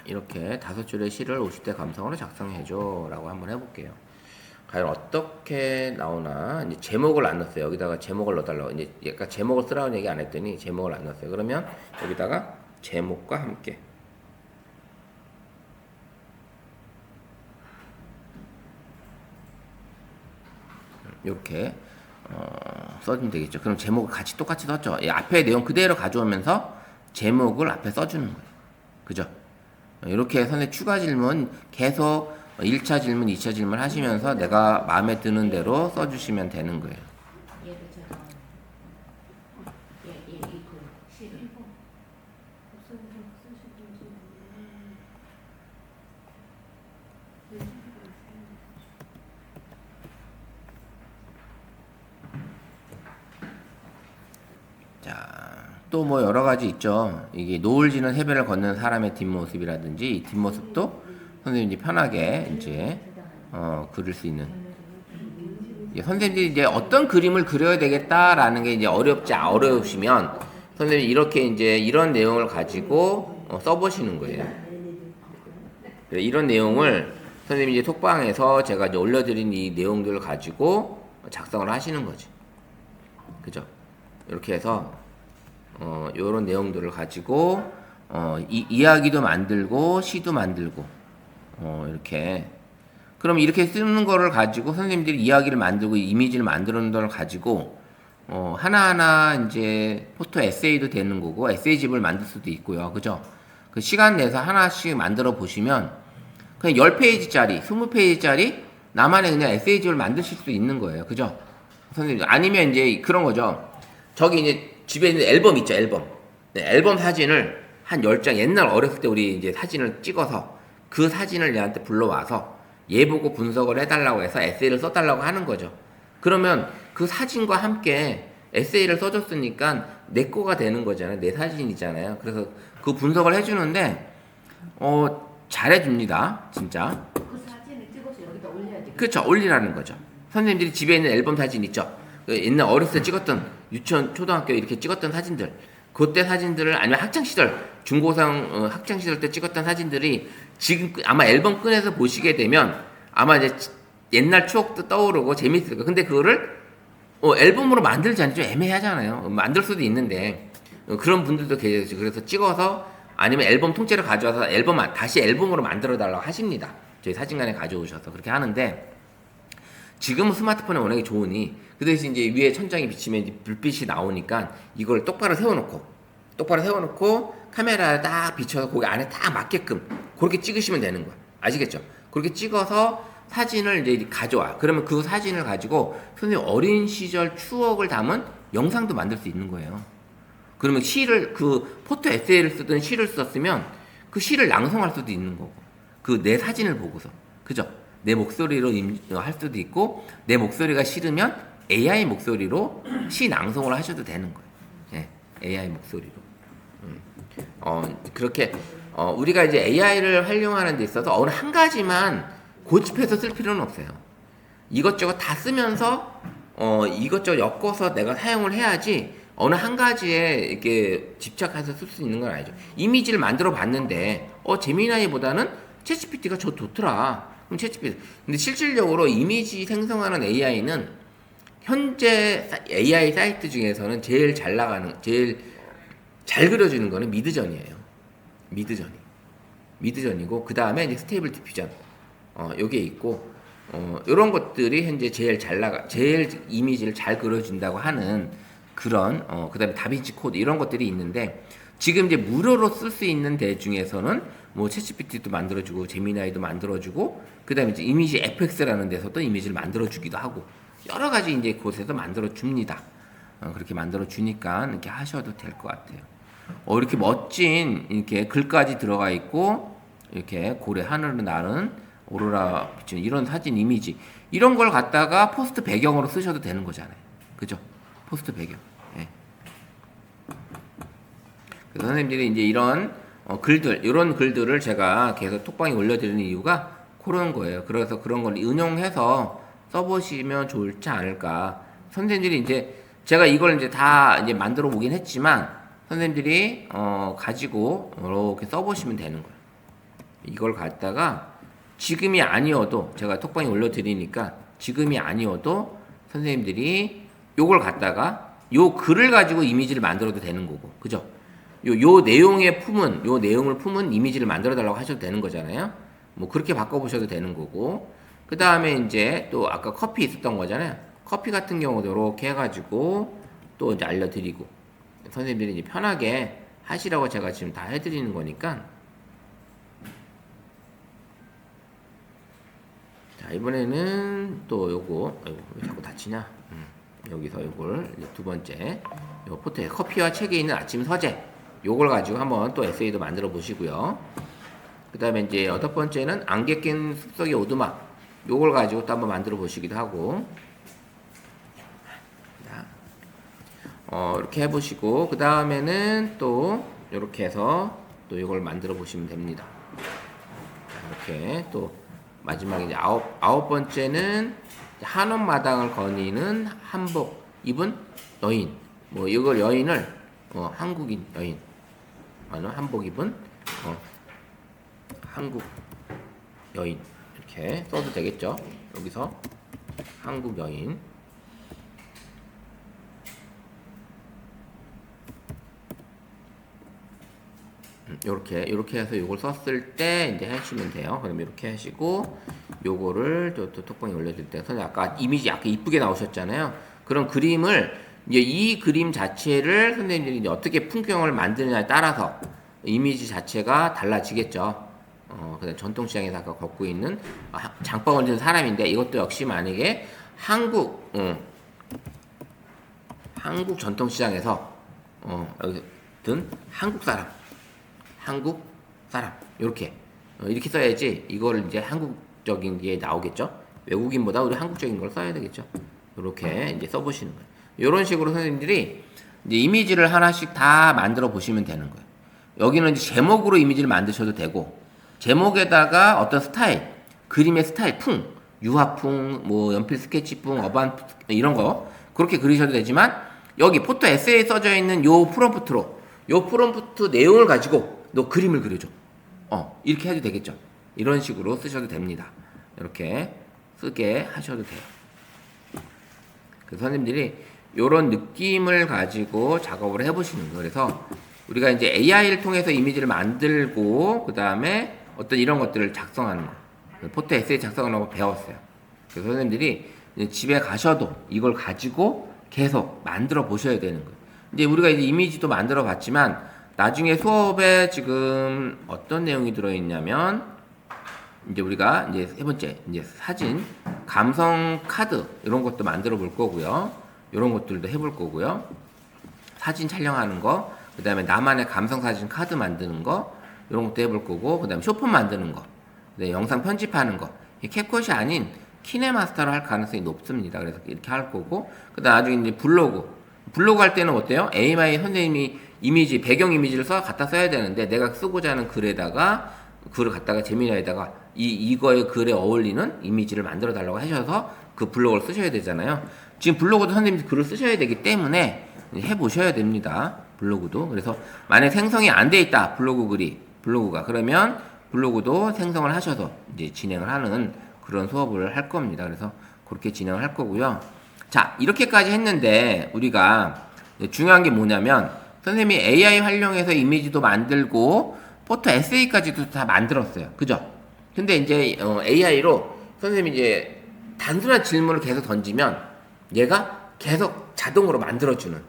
이렇게 5줄의 시를 50대 감성으로 작성해줘 라고 한번 해볼게요. 과연 어떻게 나오나. 이제 제목을 안 넣었어요. 여기다가 제목을 넣어달라고. 이제 약간 제목을 쓰라고 얘기 안 했더니 제목을 안 넣었어요. 그러면 여기다가 제목과 함께 이렇게 써주면 되겠죠. 그럼 제목을 같이 똑같이 썼죠. 이 앞에 내용 그대로 가져오면서 제목을 앞에 써주는 거예요. 그죠? 이렇게 선생님 추가 질문 계속 1차 질문, 2차 질문 하시면서 내가 마음에 드는 대로 써주시면 되는 거예요. 얘들처럼 이그 시를 자, 또 뭐 여러 가지 있죠. 이게 노을 지는 해변을 걷는 사람의 뒷모습이라든지 이 뒷모습도 선생님이 편하게 이제 그릴 수 있는. 선생님들이 이제 어떤 그림을 그려야 되겠다라는 게 이제 어려우시면 선생님이 이렇게 이제 이런 내용을 가지고 써보시는 거예요. 이런 내용을 선생님이 이제 톡방에서 제가 이제 올려드린 이 내용들을 가지고 작성을 하시는 거지. 그죠? 이렇게 해서 요런 내용들을 가지고 이야기도 만들고 시도 만들고 이렇게. 그럼 이렇게 쓰는 거를 가지고 선생님들이 이야기를 만들고 이미지를 만드는 걸 가지고 하나하나 이제 포토 에세이도 되는 거고 에세이집을 만들 수도 있고요. 그죠? 그 시간 내서 하나씩 만들어 보시면 그냥 10페이지짜리, 20페이지짜리 나만의 그냥 에세이집을 만드실 수 있는 거예요. 그죠? 선생님 아니면 이제 그런 거죠. 저기 이제 집에 있는 앨범 있죠, 앨범. 네, 앨범 사진을 한 10장, 옛날 어렸을 때 우리 이제 사진을 찍어서 그 사진을 얘한테 불러와서 얘 보고 분석을 해달라고 해서 에세이를 써달라고 하는 거죠. 그러면 그 사진과 함께 에세이를 써줬으니까 내 거가 되는 거잖아요. 내 사진이잖아요. 그래서 그 분석을 해주는데 잘해줍니다. 진짜. 그 사진을 찍어서 여기다 올려야지. 그렇죠. 올리라는 거죠. 선생님들이 집에 있는 앨범 사진 있죠. 그 옛날 어렸을 때 찍었던 유치원, 초등학교 이렇게 찍었던 사진들, 그때 사진들을 아니면 학창 시절, 중고등 학창 시절 때 찍었던 사진들이 지금 아마 앨범 꺼내서 보시게 되면 아마 이제 옛날 추억도 떠오르고 재밌을 거예요. 근데 그거를 앨범으로 만들자니 좀 애매하잖아요. 만들 수도 있는데 그런 분들도 계시죠. 그래서 찍어서 아니면 앨범 통째로 가져와서 다시 앨범으로 만들어 달라고 하십니다. 저희 사진관에 가져오셔서 그렇게 하는데 지금은 스마트폰이 워낙에 좋으니 그 대신 이제 위에 천장이 비치면 이제 불빛이 나오니까 이걸 똑바로 세워놓고 카메라에 딱 비춰서 거기 안에 딱 맞게끔 그렇게 찍으시면 되는 거야. 아시겠죠? 그렇게 찍어서 사진을 이제 가져와. 그러면 그 사진을 가지고 선생님 어린 시절 추억을 담은 영상도 만들 수 있는 거예요. 그러면 시를 그 포토 에세이를 쓰든 시를 썼으면 그 시를 낭송할 수도 있는 거고 그 내 사진을 보고서 그죠? 내 목소리로 할 수도 있고 내 목소리가 싫으면 AI 목소리로 시 낭송을 하셔도 되는 거예요. 예, AI 목소리로. 그렇게 우리가 이제 AI를 활용하는 데 있어서 어느 한 가지만 고집해서 쓸 필요는 없어요. 이것저것 다 쓰면서 이것저것 엮어서 내가 사용을 해야지 어느 한 가지에 이렇게 집착해서 쓸 수 있는 건 아니죠. 이미지를 만들어 봤는데 제미나이보다는 챗GPT가 좋더라. 그럼 챗GPT. 근데 실질적으로 이미지 생성하는 AI는 현재 AI 사이트 중에서는 제일 잘 나가는, 제일 잘 그려주는 거는 미드전이에요. 미드전이고 그 다음에 이제 스테이블 디퓨전. 요게 있고 이런 것들이 현재 제일 이미지를 잘 그려준다고 하는 그런 그 다음에 다빈치 코드 이런 것들이 있는데 지금 이제 무료로 쓸 수 있는 데 중에서는 뭐 챗GPT도 만들어주고 제미나이도 만들어주고 그 다음에 이제 이미지 FX라는 데서도 이미지를 만들어주기도 하고 여러 가지 이제 곳에서 만들어줍니다. 그렇게 만들어주니까 이렇게 하셔도 될 것 같아요. 이렇게 멋진 이렇게 글까지 들어가 있고 이렇게 고래 하늘을 나는 오로라 비치는 이런 사진 이미지 이런 걸 갖다가 포스트 배경으로 쓰셔도 되는 거잖아요. 그죠? 포스트 배경. 예. 그래서 선생님들이 이제 이런 이런 글들을 제가 계속 톡방에 올려드리는 이유가 그런 거예요. 그래서 그런 걸 응용해서 써보시면 좋지 않을까. 선생님들이 이제 제가 이걸 이제 다 이제 만들어 보긴 했지만 선생님들이 가지고 이렇게 써보시면 되는 거예요. 이걸 갖다가 지금이 아니어도 제가 톡방에 올려드리니까 지금이 아니어도 선생님들이 요걸 갖다가 요 글을 가지고 이미지를 만들어도 되는 거고 그죠? 요 내용을 품은 이미지를 만들어 달라고 하셔도 되는 거잖아요. 뭐 그렇게 바꿔보셔도 되는 거고 그 다음에 이제 또 아까 커피 있었던 거잖아요. 커피 같은 경우도 이렇게 해가지고 또 이제 알려드리고 선생님들이 이제 편하게 하시라고 제가 지금 다 해드리는 거니까 자 이번에는 또 요거 왜 자꾸 다치냐 여기서 요걸 이제 두 번째 요 포트에 커피와 책에 있는 아침 서재 요걸 가지고 한번 또 에세이도 만들어 보시고요. 그 다음에 이제 여덟 번째는 안개 낀 숲속의 오두막 요걸 가지고 또 한번 만들어 보시기도 하고 이렇게 해보시고 그 다음에는 또 이렇게 해서 또 이걸 만들어 보시면 됩니다. 이렇게 또 마지막에 이제 아홉 번째는 한옥마당을 거니는 한복 입은 여인 뭐 이걸 여인을 한국인 여인 한복 입은 한국 여인 이렇게 써도 되겠죠. 여기서 한국 여인 요렇게 해서 요걸 썼을 때 이제 하시면 돼요. 그럼 이렇게 하시고 요거를 또 톡방에 올려줄 때 선생님 아까 이미지 아까 이쁘게 나오셨잖아요. 그런 그림을 이제 이 그림 자체를 선생님들이 이제 어떻게 풍경을 만드느냐에 따라서 이미지 자체가 달라지겠죠. 그다음 전통시장에서 아까 걷고 있는 장바구니 든 사람인데 이것도 역시 만약에 한국 전통시장에서 여기 든 한국 사람 이렇게 써야지 이거를 이제 한국적인 게 나오겠죠. 외국인보다 우리 한국적인 걸 써야 되겠죠. 이렇게 이제 써보시는 거예요. 이런 식으로 선생님들이 이제 이미지를 하나씩 다 만들어 보시면 되는 거예요. 여기는 이제 제목으로 이미지를 만드셔도 되고, 제목에다가 어떤 스타일, 그림의 스타일, 유화풍, 뭐 연필 스케치풍, 어반 이런 거 그렇게 그리셔도 되지만, 여기 포토 에세이에 써져 있는 요 프롬프트 내용을 가지고 너 그림을 그려줘. 이렇게 해도 되겠죠. 이런 식으로 쓰셔도 됩니다. 이렇게 쓰게 하셔도 돼요. 그래서 선생님들이 이런 느낌을 가지고 작업을 해보시는 거예요. 그래서 우리가 이제 AI를 통해서 이미지를 만들고, 그 다음에 어떤 이런 것들을 작성하는 거, 포토 에세이 작성하는 거 배웠어요. 그래서 선생님들이 이제 집에 가셔도 이걸 가지고 계속 만들어 보셔야 되는 거예요. 이제 우리가 이제 이미지도 만들어 봤지만, 나중에 수업에 지금 어떤 내용이 들어있냐면, 이제 우리가 이제 세 번째, 이제 사진, 감성 카드, 이런 것도 만들어 볼 거고요. 이런 것들도 해볼 거고요. 사진 촬영하는 거, 그 다음에 나만의 감성 사진 카드 만드는 거, 이런 것도 해볼 거고, 그 다음에 쇼폰 만드는 거, 네, 영상 편집하는 거, 캡컷이 아닌 키네마스터로 할 가능성이 높습니다. 그래서 이렇게 할 거고, 그 다음 나중에 이제 블로그 할 때는 어때요? AMI 선생님이 이미지, 배경 이미지를 갖다 써야 되는데, 내가 쓰고자 하는 글에다가, 글을 갖다가 제미나에다가 이거의 글에 어울리는 이미지를 만들어 달라고 하셔서 그 블로그를 쓰셔야 되잖아요. 지금 블로그도 선생님이 글을 쓰셔야 되기 때문에 해보셔야 됩니다. 블로그도. 그래서 만약 생성이 안 돼 있다, 블로그가. 그러면 블로그도 생성을 하셔서 이제 진행을 하는 그런 수업을 할 겁니다. 그래서 그렇게 진행을 할 거고요. 자, 이렇게까지 했는데 우리가 중요한 게 뭐냐면, 선생님이 AI 활용해서 이미지도 만들고 포토 에세이까지도 다 만들었어요. 그죠? 근데 이제 AI로 선생님이 이제 단순한 질문을 계속 던지면 얘가 계속 자동으로 만들어주는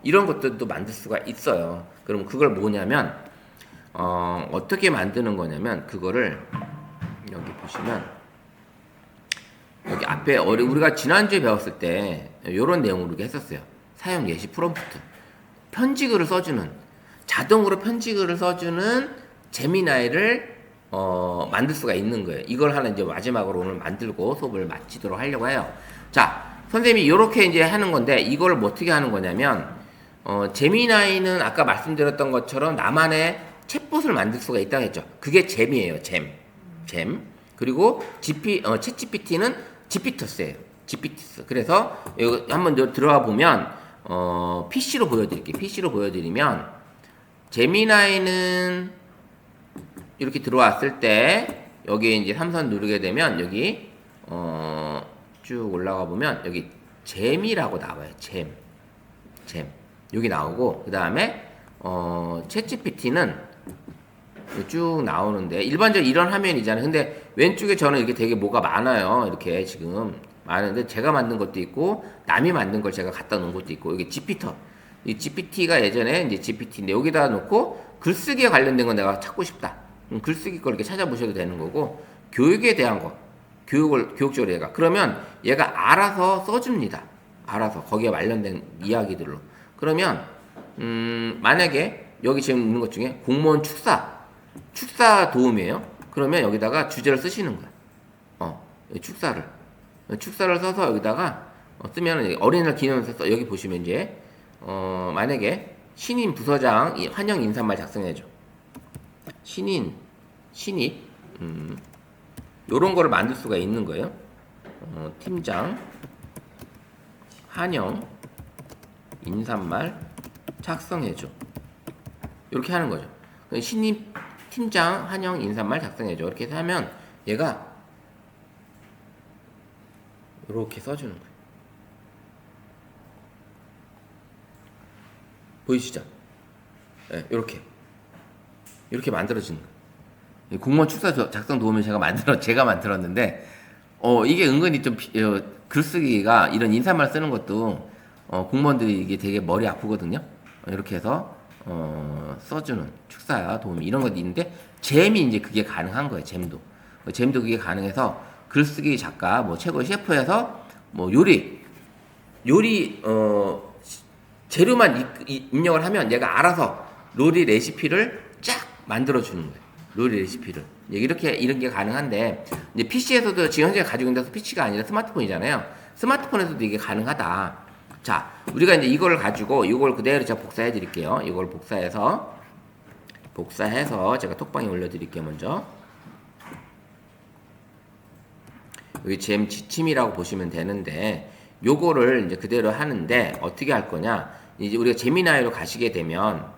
이런 것들도 만들 수가 있어요. 그럼 그걸 뭐냐면 어떻게 만드는 거냐면, 그거를 여기 보시면, 여기 앞에 우리가 지난주에 배웠을 때 이런 내용으로 이렇게 했었어요. 사용 예시 프롬프트, 편지글을 써주는, 자동으로 편지글을 써주는 제미나이를 만들 수가 있는 거예요. 이걸 하나 이제 마지막으로 오늘 만들고 수업을 마치도록 하려고 해요. 자, 선생님이 이렇게 이제 하는 건데, 이걸 뭐 어떻게 하는 거냐면, 제미나이는 아까 말씀드렸던 것처럼 나만의 챗봇을 만들 수가 있다고 했죠. 그게 잼이에요. 잼. 그리고 챗GPT는 지피터스예요. 지피터스. 그래서 여기 한번 들어가 보면 PC로 보여드릴게요. PC로 보여드리면, 제미나이는 이렇게 들어왔을 때 여기 이제 3선 누르게 되면 여기 쭉 올라가 보면 여기 잼이라고 나와요. 잼 여기 나오고, 그 다음에 챗GPT는 쭉 나오는데, 일반적으로 이런 화면이잖아요. 근데 왼쪽에 저는 이렇게 되게 뭐가 많아요. 이렇게 지금 많은데, 제가 만든 것도 있고 남이 만든 걸 제가 갖다 놓은 것도 있고, 여기 지피터, 이 GPT가 예전에 이제 GPT인데 여기다 놓고 글쓰기에 관련된 건 내가 찾고 싶다. 글쓰기 걸 이렇게 찾아보셔도 되는 거고, 교육에 대한 거, 교육적으로 얘가, 그러면 얘가 알아서 써줍니다. 알아서 거기에 관련된 이야기들로. 그러면 만약에 여기 지금 있는 것 중에 공무원 축사 도움이에요. 그러면 여기다가 주제를 쓰시는 거야. 축사를 써서 여기다가 쓰면 어린이날 기념해서 여기 보시면 이제 만약에 신임 부서장 환영 인사말 작성해줘. 신입 요런 거를 만들 수가 있는 거예요. 팀장 환영 인사말 작성해줘. 이렇게 하는 거죠. 신입 팀장 환영 인사말 작성해줘. 이렇게 해서 하면 얘가 이렇게 써주는 거예요. 보이시죠? 네, 이렇게 만들어지는 거예요. 공무원 축사 작성 도우미 제가 만들었는데, 이게 은근히 좀 글쓰기가, 이런 인사말 쓰는 것도 공무원들이 이게 되게 머리 아프거든요. 이렇게 해서 써주는 축사 도우미 이런 것도 있는데, 잼이 이제 그게 가능한 거예요. 잼도 그게 가능해서 글쓰기 작가, 뭐 최고의 셰프에서 뭐 요리 재료만 입력을 하면 얘가 알아서 요리 레시피를 쫙 만들어 주는 거예요. 요리 레시피를 이런 게 가능한데, 이제 PC에서도 지금 현재 가지고 있는 PC가 아니라 스마트폰이잖아요. 스마트폰에서도 이게 가능하다. 자, 우리가 이제 이걸 가지고 이걸 그대로 제가 복사해 드릴게요. 이걸 복사해서 제가 톡방에 올려 드릴게요. 먼저 여기 GM 지침이라고 보시면 되는데 요거를 이제 그대로 하는데 어떻게 할 거냐? 이제 우리가 제미나이로 가시면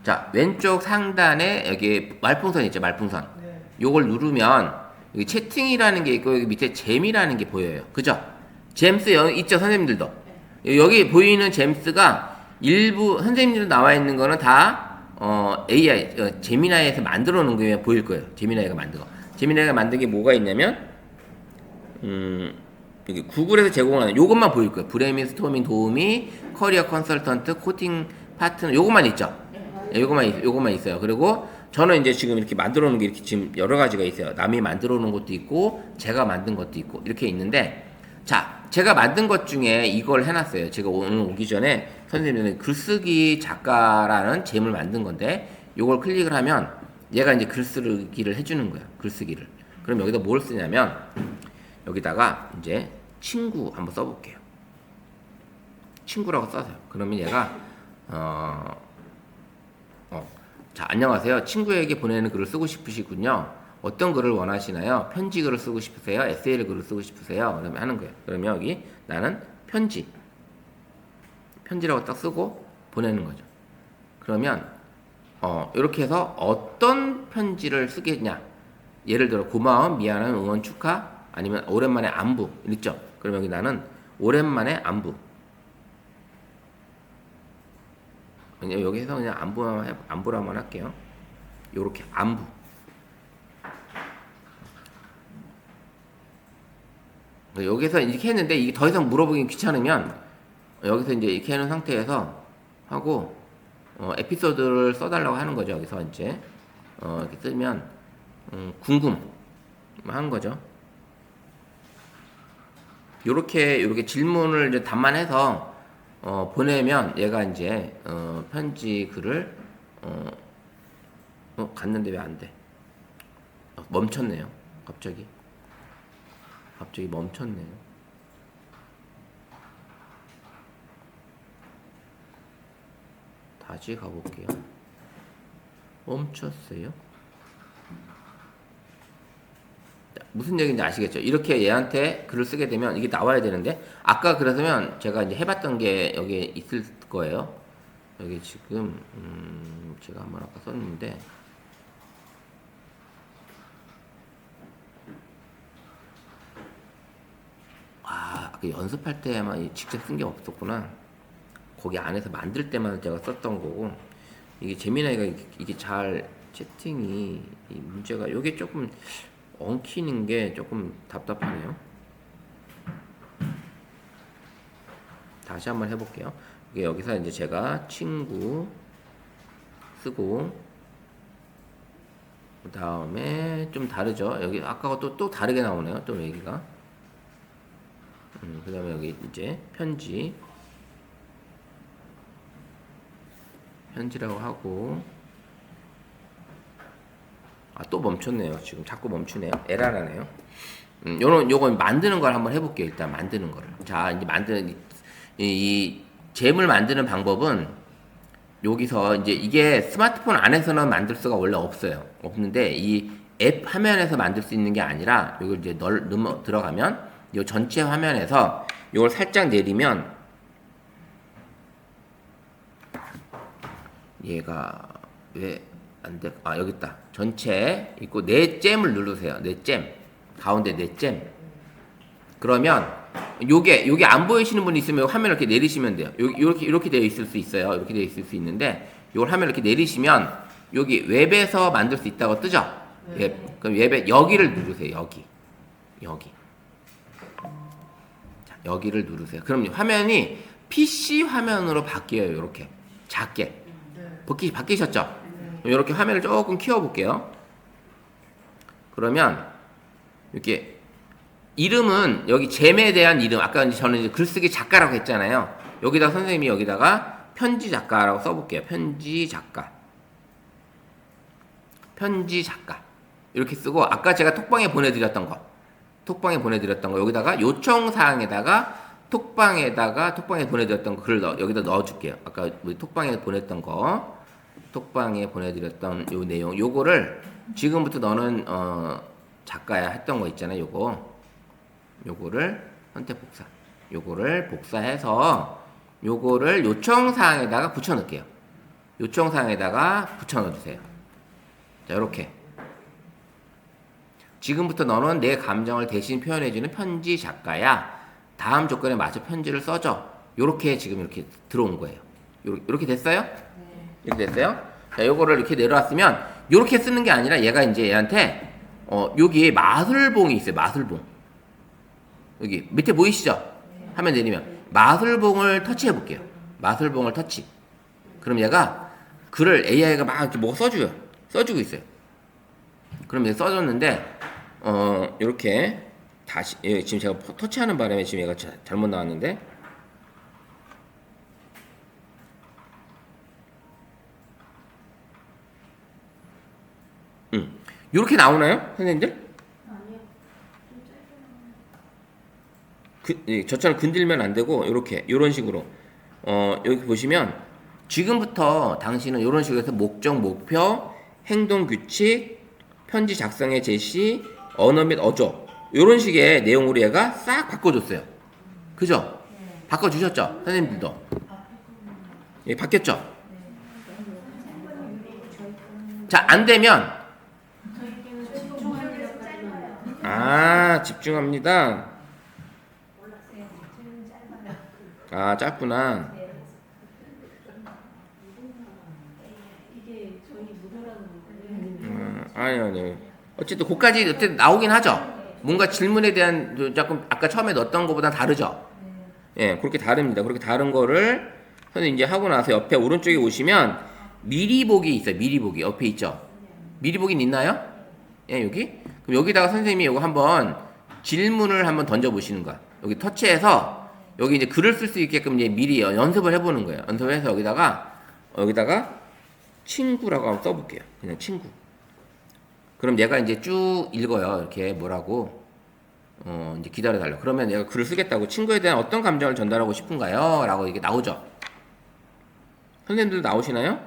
자, 왼쪽 상단에 여기 말풍선 있죠, 말풍선. 네. 요걸 누르면 여기 채팅이라는 게 있고 여기 밑에 잼이라는 게 보여요. 그죠? 잼스 여기 있죠, 선생님들도. 여기 보이는 잼스가 일부 선생님들 나와 있는 거는 다 AI 제미나이에서 만들어 놓은 게 보일 거예요. 제미나이가 만든 게 뭐가 있냐면 여기 구글에서 제공하는 요것만 보일 거예요. 브레인스토밍 도우미, 커리어 컨설턴트, 코딩 파트너 요것만 있죠. 요것만 있어요. 그리고 저는 이제 지금 이렇게 만들어 놓은 게 이렇게 지금 여러 가지가 있어요. 남이 만들어 놓은 것도 있고 제가 만든 것도 있고 이렇게 있는데 자, 제가 만든 것 중에 이걸 해놨어요. 제가 오늘 오기 전에 선생님들은 글쓰기 작가라는 잼을 만든 건데 요걸 클릭을 하면 얘가 이제 글쓰기를 해주는 거야. 글쓰기를. 그럼 여기다 뭘 쓰냐면 여기다가 이제 친구 한번 써볼게요. 친구라고 써서요. 그러면 얘가 자, 안녕하세요. 친구에게 보내는 글을 쓰고 싶으시군요. 어떤 글을 원하시나요? 편지 글을 쓰고 싶으세요? 에세이 글을 쓰고 싶으세요? 그러면 하는 거예요. 그러면 여기 나는 편지라고 딱 쓰고 보내는 거죠. 그러면 이렇게 해서 어떤 편지를 쓰겠냐? 예를 들어 고마움, 미안함, 응원, 축하, 아니면 오랜만에 안부 있죠. 그럼 여기 나는 오랜만에 안부. 그냥 여기서 그냥 안부로 한번 할게요. 요렇게 안부. 여기서 이렇게 했는데 이게 더 이상 물어보기 귀찮으면 여기서 이제 이렇게 해놓은 상태에서 하고 에피소드를 써달라고 하는 거죠. 여기서 이제 이렇게 쓰면 궁금 하는 거죠. 요렇게 질문을 이제 답만해서 보내면 얘가 이제 편지 글을 갔는데 왜 안 돼? 멈췄네요. 갑자기 멈췄네요. 다시 가볼게요. 멈췄어요. 무슨 얘기인지 아시겠죠? 이렇게 얘한테 글을 쓰게 되면 이게 나와야 되는데 아까 그랬으면 제가 이제 해봤던 게 여기에 있을 거예요. 여기 지금 제가 한번 아까 썼는데 아까 연습할 때만 직접 쓴 게 없었구나. 거기 안에서 만들 때만 제가 썼던 거고 이게 재미나이가 이게 잘 채팅이 이 문제가 이게 조금 엉키는 게 조금 답답하네요. 다시 한번 해볼게요. 이게 여기서 이제 제가 친구 쓰고 그 다음에 좀 다르죠. 여기 아까가 또 다르게 나오네요. 또 얘기가. 그 다음에 여기 이제 편지라고 하고 또 멈췄네요. 지금 자꾸 멈추네요. 에러라네요. 요건 만드는 걸 한번 해볼게요. 일단 만드는 거를. 자, 이제 만드는 이 잼을 만드는 방법은 여기서 이제 이게 스마트폰 안에서는 만들 수가 원래 없는데 이 앱 화면에서 만들 수 있는 게 아니라 이걸 이제 들어가면 이 전체 화면에서 이걸 살짝 내리면 얘가 왜 안 돼? 여기 있다. 전체 있고 내 잼을 누르세요. 내 잼. 가운데 내 잼. 그러면 요게 안 보이시는 분이 있으면 화면을 이렇게 내리시면 돼요. 이렇게 되어 있을 수 있어요. 이렇게 되어 있을 수 있는데 이걸 화면을 이렇게 내리시면 여기 웹에서 만들 수 있다고 뜨죠? 웹. 그럼 웹에 여기를 누르세요. 여기. 자, 여기를 누르세요. 그럼 화면이 PC 화면으로 바뀌어요. 이렇게 작게. 바뀌셨죠? 이렇게 화면을 조금 키워볼게요. 그러면 이렇게 이름은 여기 잼에 대한 이름 아까 저는 이제 글쓰기 작가라고 했잖아요. 여기다 선생님이 여기다가 편지 작가라고 써볼게요. 편지 작가 이렇게 쓰고 아까 제가 톡방에 보내드렸던 거 톡방에 보내드렸던 거 여기다가 요청사항에다가 톡방에 보내드렸던 거 글을 여기다 넣어줄게요. 아까 우리 톡방에 보냈던 거, 톡방에 보내드렸던 요 내용, 요거를 지금부터 너는 작가야 했던 거 있잖아요. 요거를 선택 복사, 요거를 복사해서 요거를 요청사항에다가 붙여넣을게요. 요청사항에다가 붙여넣어주세요. 자, 요렇게. 지금부터 너는 내 감정을 대신 표현해주는 편지 작가야. 다음 조건에 맞춰 편지를 써줘. 요렇게 지금 이렇게 들어온 거예요. 요렇게 됐어요? 이렇게 됐어요? 자, 요거를 이렇게 내려왔으면 요렇게 쓰는 게 아니라 얘가 이제 얘한테 여기에 마술봉이 있어요. 마술봉. 여기 밑에 보이시죠? 화면 내리면 마술봉을 터치해 볼게요. 마술봉을 터치. 그럼 얘가 글을 AI가 막 이렇게 뭐 써주고 있어요. 그럼 얘 써줬는데 요렇게 다시 지금 제가 터치하는 바람에 지금 얘가 잘못 나왔는데 요렇게 나오나요? 선생님들? 저처럼 건들면 안 되고 요런 식으로 여기 보시면 지금부터 당신은 요런 식으로 해서 목적, 목표, 행동 규칙, 편지 작성의 제시, 언어 및 어조 요런 식의 내용으로 얘가 싹 바꿔줬어요. 그죠? 바꿔주셨죠? 선생님들도 예, 바뀌었죠? 자, 안 되면 집중합니다. 짧구나. 아니요. 어쨌든 그까지 어쨌든 나오긴 하죠. 뭔가 질문에 대한 조금 아까 처음에 넣었던 것보다 다르죠. 예, 그렇게 다릅니다. 그렇게 다른 거를 선생님 이제 하고 나서 옆에 오른쪽에 오시면 미리 보기 있어요. 미리 보기 옆에 있죠. 미리 보기는 있나요? 예, 여기. 그럼 여기다가 선생님이 이거 한번 질문을 한번 던져 보시는 거야. 여기 터치해서 여기 이제 글을 쓸 수 있게끔 이제 미리 연습을 해보는 거예요. 연습을 해서 여기다가 친구라고 한번 써볼게요. 그냥 친구. 그럼 얘가 이제 쭉 읽어요. 이렇게 뭐라고 이제 기다려달라. 그러면 얘가 글을 쓰겠다고 친구에 대한 어떤 감정을 전달하고 싶은가요? 라고 이게 나오죠. 선생님들도 나오시나요?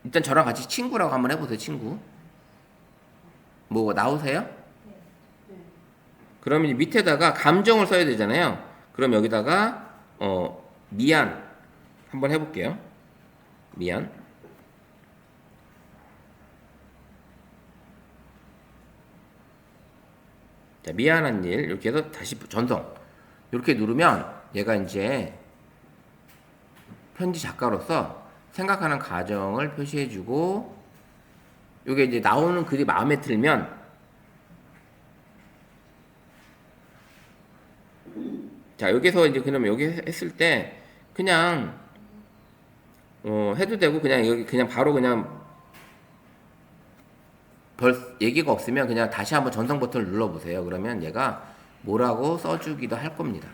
일단 저랑 같이 친구라고 한번 해보세요. 친구. 뭐 나오세요? 그러면 이제 밑에다가 감정을 써야 되잖아요. 그럼 여기다가 미안 한번 해볼게요. 미안. 자, 미안한 일 이렇게 해서 다시 전송 이렇게 누르면 얘가 이제 편지 작가로서 생각하는 가정을 표시해주고 이게 이제 나오는 글이 마음에 들면 자 여기서 이제 그러면 여기 했을 때 그냥 해도 되고 그냥 여기 그냥 바로 그냥 얘기가 없으면 그냥 다시 한번 전송 버튼을 눌러보세요. 그러면 얘가 뭐라고 써주기도 할 겁니다.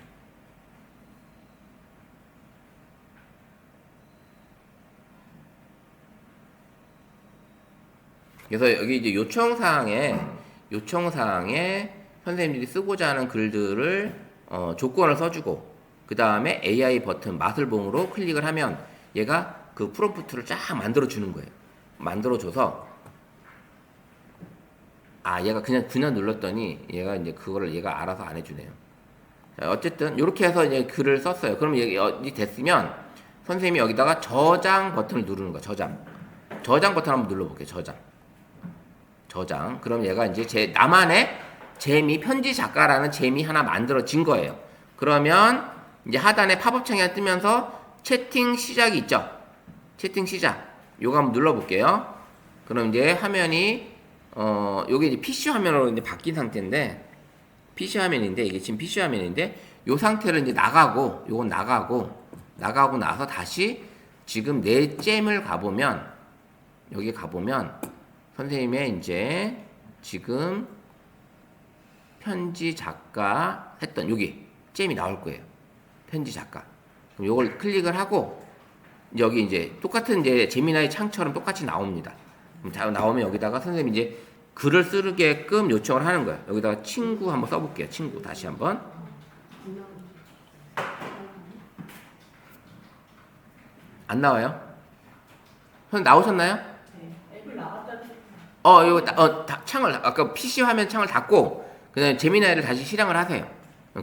그래서 여기 이제 요청사항에 선생님들이 쓰고자 하는 글들을 조건을 써주고 그 다음에 AI 버튼 마술봉으로 클릭을 하면 얘가 그 프롬프트를 쫙 만들어 주는 거예요. 만들어줘서 얘가 그냥 눌렀더니 얘가 이제 그거를 얘가 알아서 안 해주네요. 자, 어쨌든 이렇게 해서 이제 글을 썼어요. 그럼 여기 됐으면 선생님이 여기다가 저장 버튼을 누르는 거야. 저장 버튼 한번 눌러볼게요. 저장. 그럼 얘가 이제 나만의 편지 작가라는 재미 하나 만들어진 거예요. 그러면 이제 하단에 팝업 창이 뜨면서 채팅 시작이 있죠. 채팅 시작. 요거 한번 눌러볼게요. 그럼 이제 화면이 요게 이제 PC 화면으로 이제 바뀐 상태인데 PC 화면인데 이게 지금 PC 화면인데 요 상태를 이제 요건 나가고 나서 다시 지금 내 잼을 가보면 여기 가보면 선생님의 이제 지금 편지 작가 했던 여기 잼이 나올 거예요. 편지 작가. 그럼 요걸 클릭을 하고 여기 이제 똑같은 이제 제미나이 창처럼 똑같이 나옵니다. 그럼 나오면 여기다가 선생님이 이제 글을 쓰게끔 요청을 하는 거예요. 여기다가 친구 한번 써볼게요. 친구 다시 한번. 안 나와요? 선생님 나오셨나요? 네. 앱을 나갔다 이거 창을 아까 PC 화면 창을 닫고 그다음에 제미나이를 다시 실행을 하세요.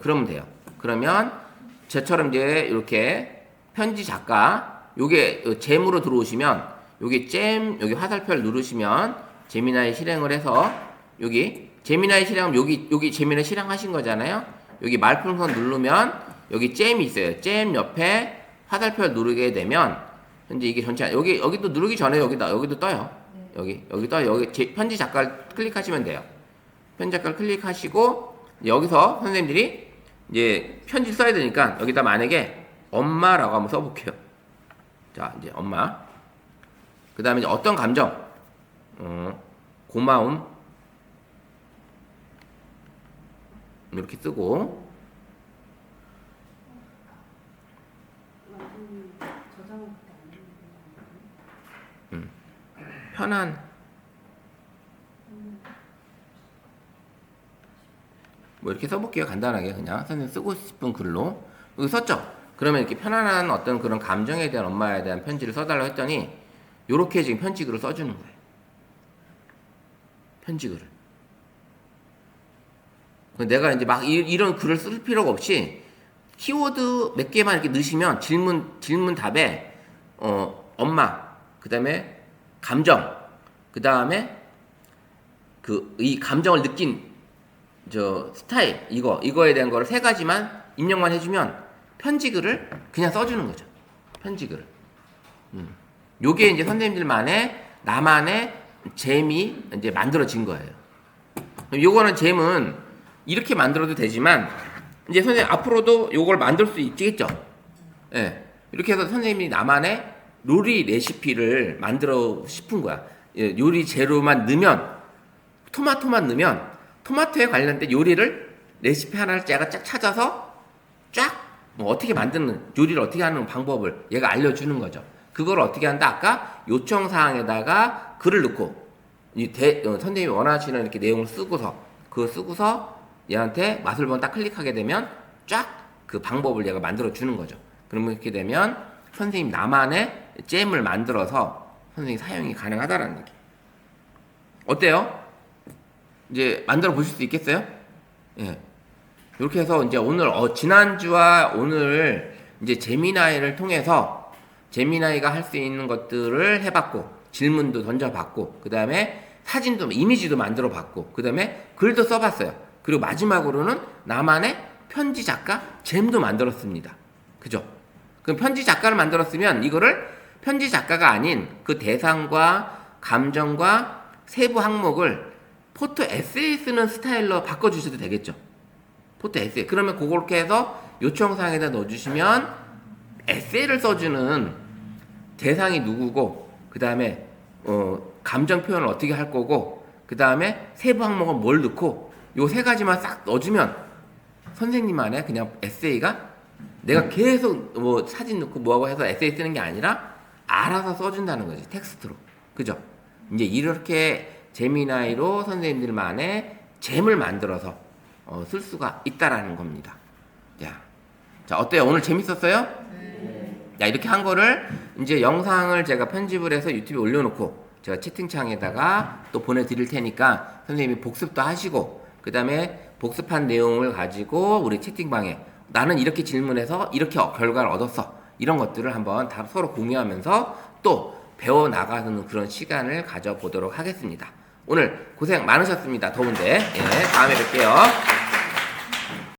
그러면 돼요. 그러면 저처럼 이제 이렇게 편지 작가 요게 잼으로 들어오시면 여기 잼 여기 화살표를 누르시면 제미나이 실행을 해서 여기 제미나이 실행하면 여기 제미나이 실행하신 거잖아요. 여기 말풍선 누르면 여기 잼이 있어요. 잼 옆에 화살표를 누르게 되면 현재 이게 전체 여기도 누르기 전에 여기도 떠요. 여기 떠요. 여기 편지 작가를 클릭하시면 돼요. 편지 작가를 클릭하시고 여기서 선생님들이 이제 편지 써야 되니까 여기다 만약에 엄마라고 한번 써볼게요. 자 이제 엄마. 그 다음에 이제 어떤 감정, 고마움 이렇게 쓰고 편한 뭐 이렇게 써볼게요. 간단하게 그냥 선생님 쓰고 싶은 글로 여기 썼죠. 그러면 이렇게 편안한 어떤 그런 감정에 대한 엄마에 대한 편지를 써달라고 했더니 요렇게 지금 편지글을 써주는 거예요. 편지글을. 내가 이제 막 이런 글을 쓸 필요가 없이 키워드 몇 개만 이렇게 넣으시면 질문 답에 엄마, 그 다음에 감정, 그 다음에 이 감정을 느낀 스타일 이거에 대한 거를 3가지만 입력만 해주면 편지글을 그냥 써주는 거죠. 편지글을. 요게 이제 선생님들만의 나만의 잼이 이제 만들어진 거예요. 요거는 잼은 이렇게 만들어도 되지만 이제 선생님 앞으로도 요걸 만들 수 있겠죠. 예. 이렇게 해서 선생님이 나만의 요리 레시피를 만들어 싶은 거야. 예, 요리 재료만 넣으면 토마토만 넣으면 토마토에 관련된 요리를 레시피 하나를 제가 쫙 찾아서 뭐 어떻게 만드는 요리를 어떻게 하는 방법을 얘가 알려주는 거죠. 그걸 어떻게 한다? 아까 요청사항에다가 글을 넣고 선생님이 원하시는 이렇게 내용을 쓰고서 그거 쓰고서 얘한테 맛을 본 딱 클릭하게 되면 쫙 그 방법을 얘가 만들어 주는 거죠. 그러면 이렇게 되면 선생님 나만의 잼을 만들어서 선생님 사용이 가능하다라는 얘기. 어때요? 이제 만들어 보실 수 있겠어요? 예. 이렇게 해서 이제 오늘 지난주와 오늘 이제 제미나이를 통해서 제미나이가 할 수 있는 것들을 해봤고 질문도 던져봤고 그 다음에 사진도 이미지도 만들어봤고 그 다음에 글도 써봤어요. 그리고 마지막으로는 나만의 편지 작가 잼도 만들었습니다. 그죠? 그럼 편지 작가를 만들었으면 이거를 편지 작가가 아닌 그 대상과 감정과 세부 항목을 포토 에세이 쓰는 스타일로 바꿔주셔도 되겠죠. 포토 에세이. 그러면 그렇게 해서 요청사항에다 넣어주시면 에세이를 써주는 대상이 누구고 그 다음에 감정 표현을 어떻게 할 거고 그 다음에 세부 항목은 뭘 넣고 요 3가지만 싹 넣어주면 선생님만의 그냥 에세이가 내가 계속 뭐 사진 넣고 뭐하고 해서 에세이 쓰는 게 아니라 알아서 써준다는 거지. 텍스트로. 그죠? 이제 이렇게 제미나이로 선생님들만의 잼을 만들어서 쓸 수가 있다라는 겁니다. 자 어때요? 오늘 재밌었어요? 야, 이렇게 한 거를 이제 영상을 제가 편집을 해서 유튜브에 올려놓고 제가 채팅창에다가 또 보내드릴 테니까 선생님이 복습도 하시고 그 다음에 복습한 내용을 가지고 우리 채팅방에 나는 이렇게 질문해서 이렇게 결과를 얻었어 이런 것들을 한번 다 서로 공유하면서 또 배워나가는 그런 시간을 가져보도록 하겠습니다. 오늘 고생 많으셨습니다. 더운데. 예, 다음에 뵐게요.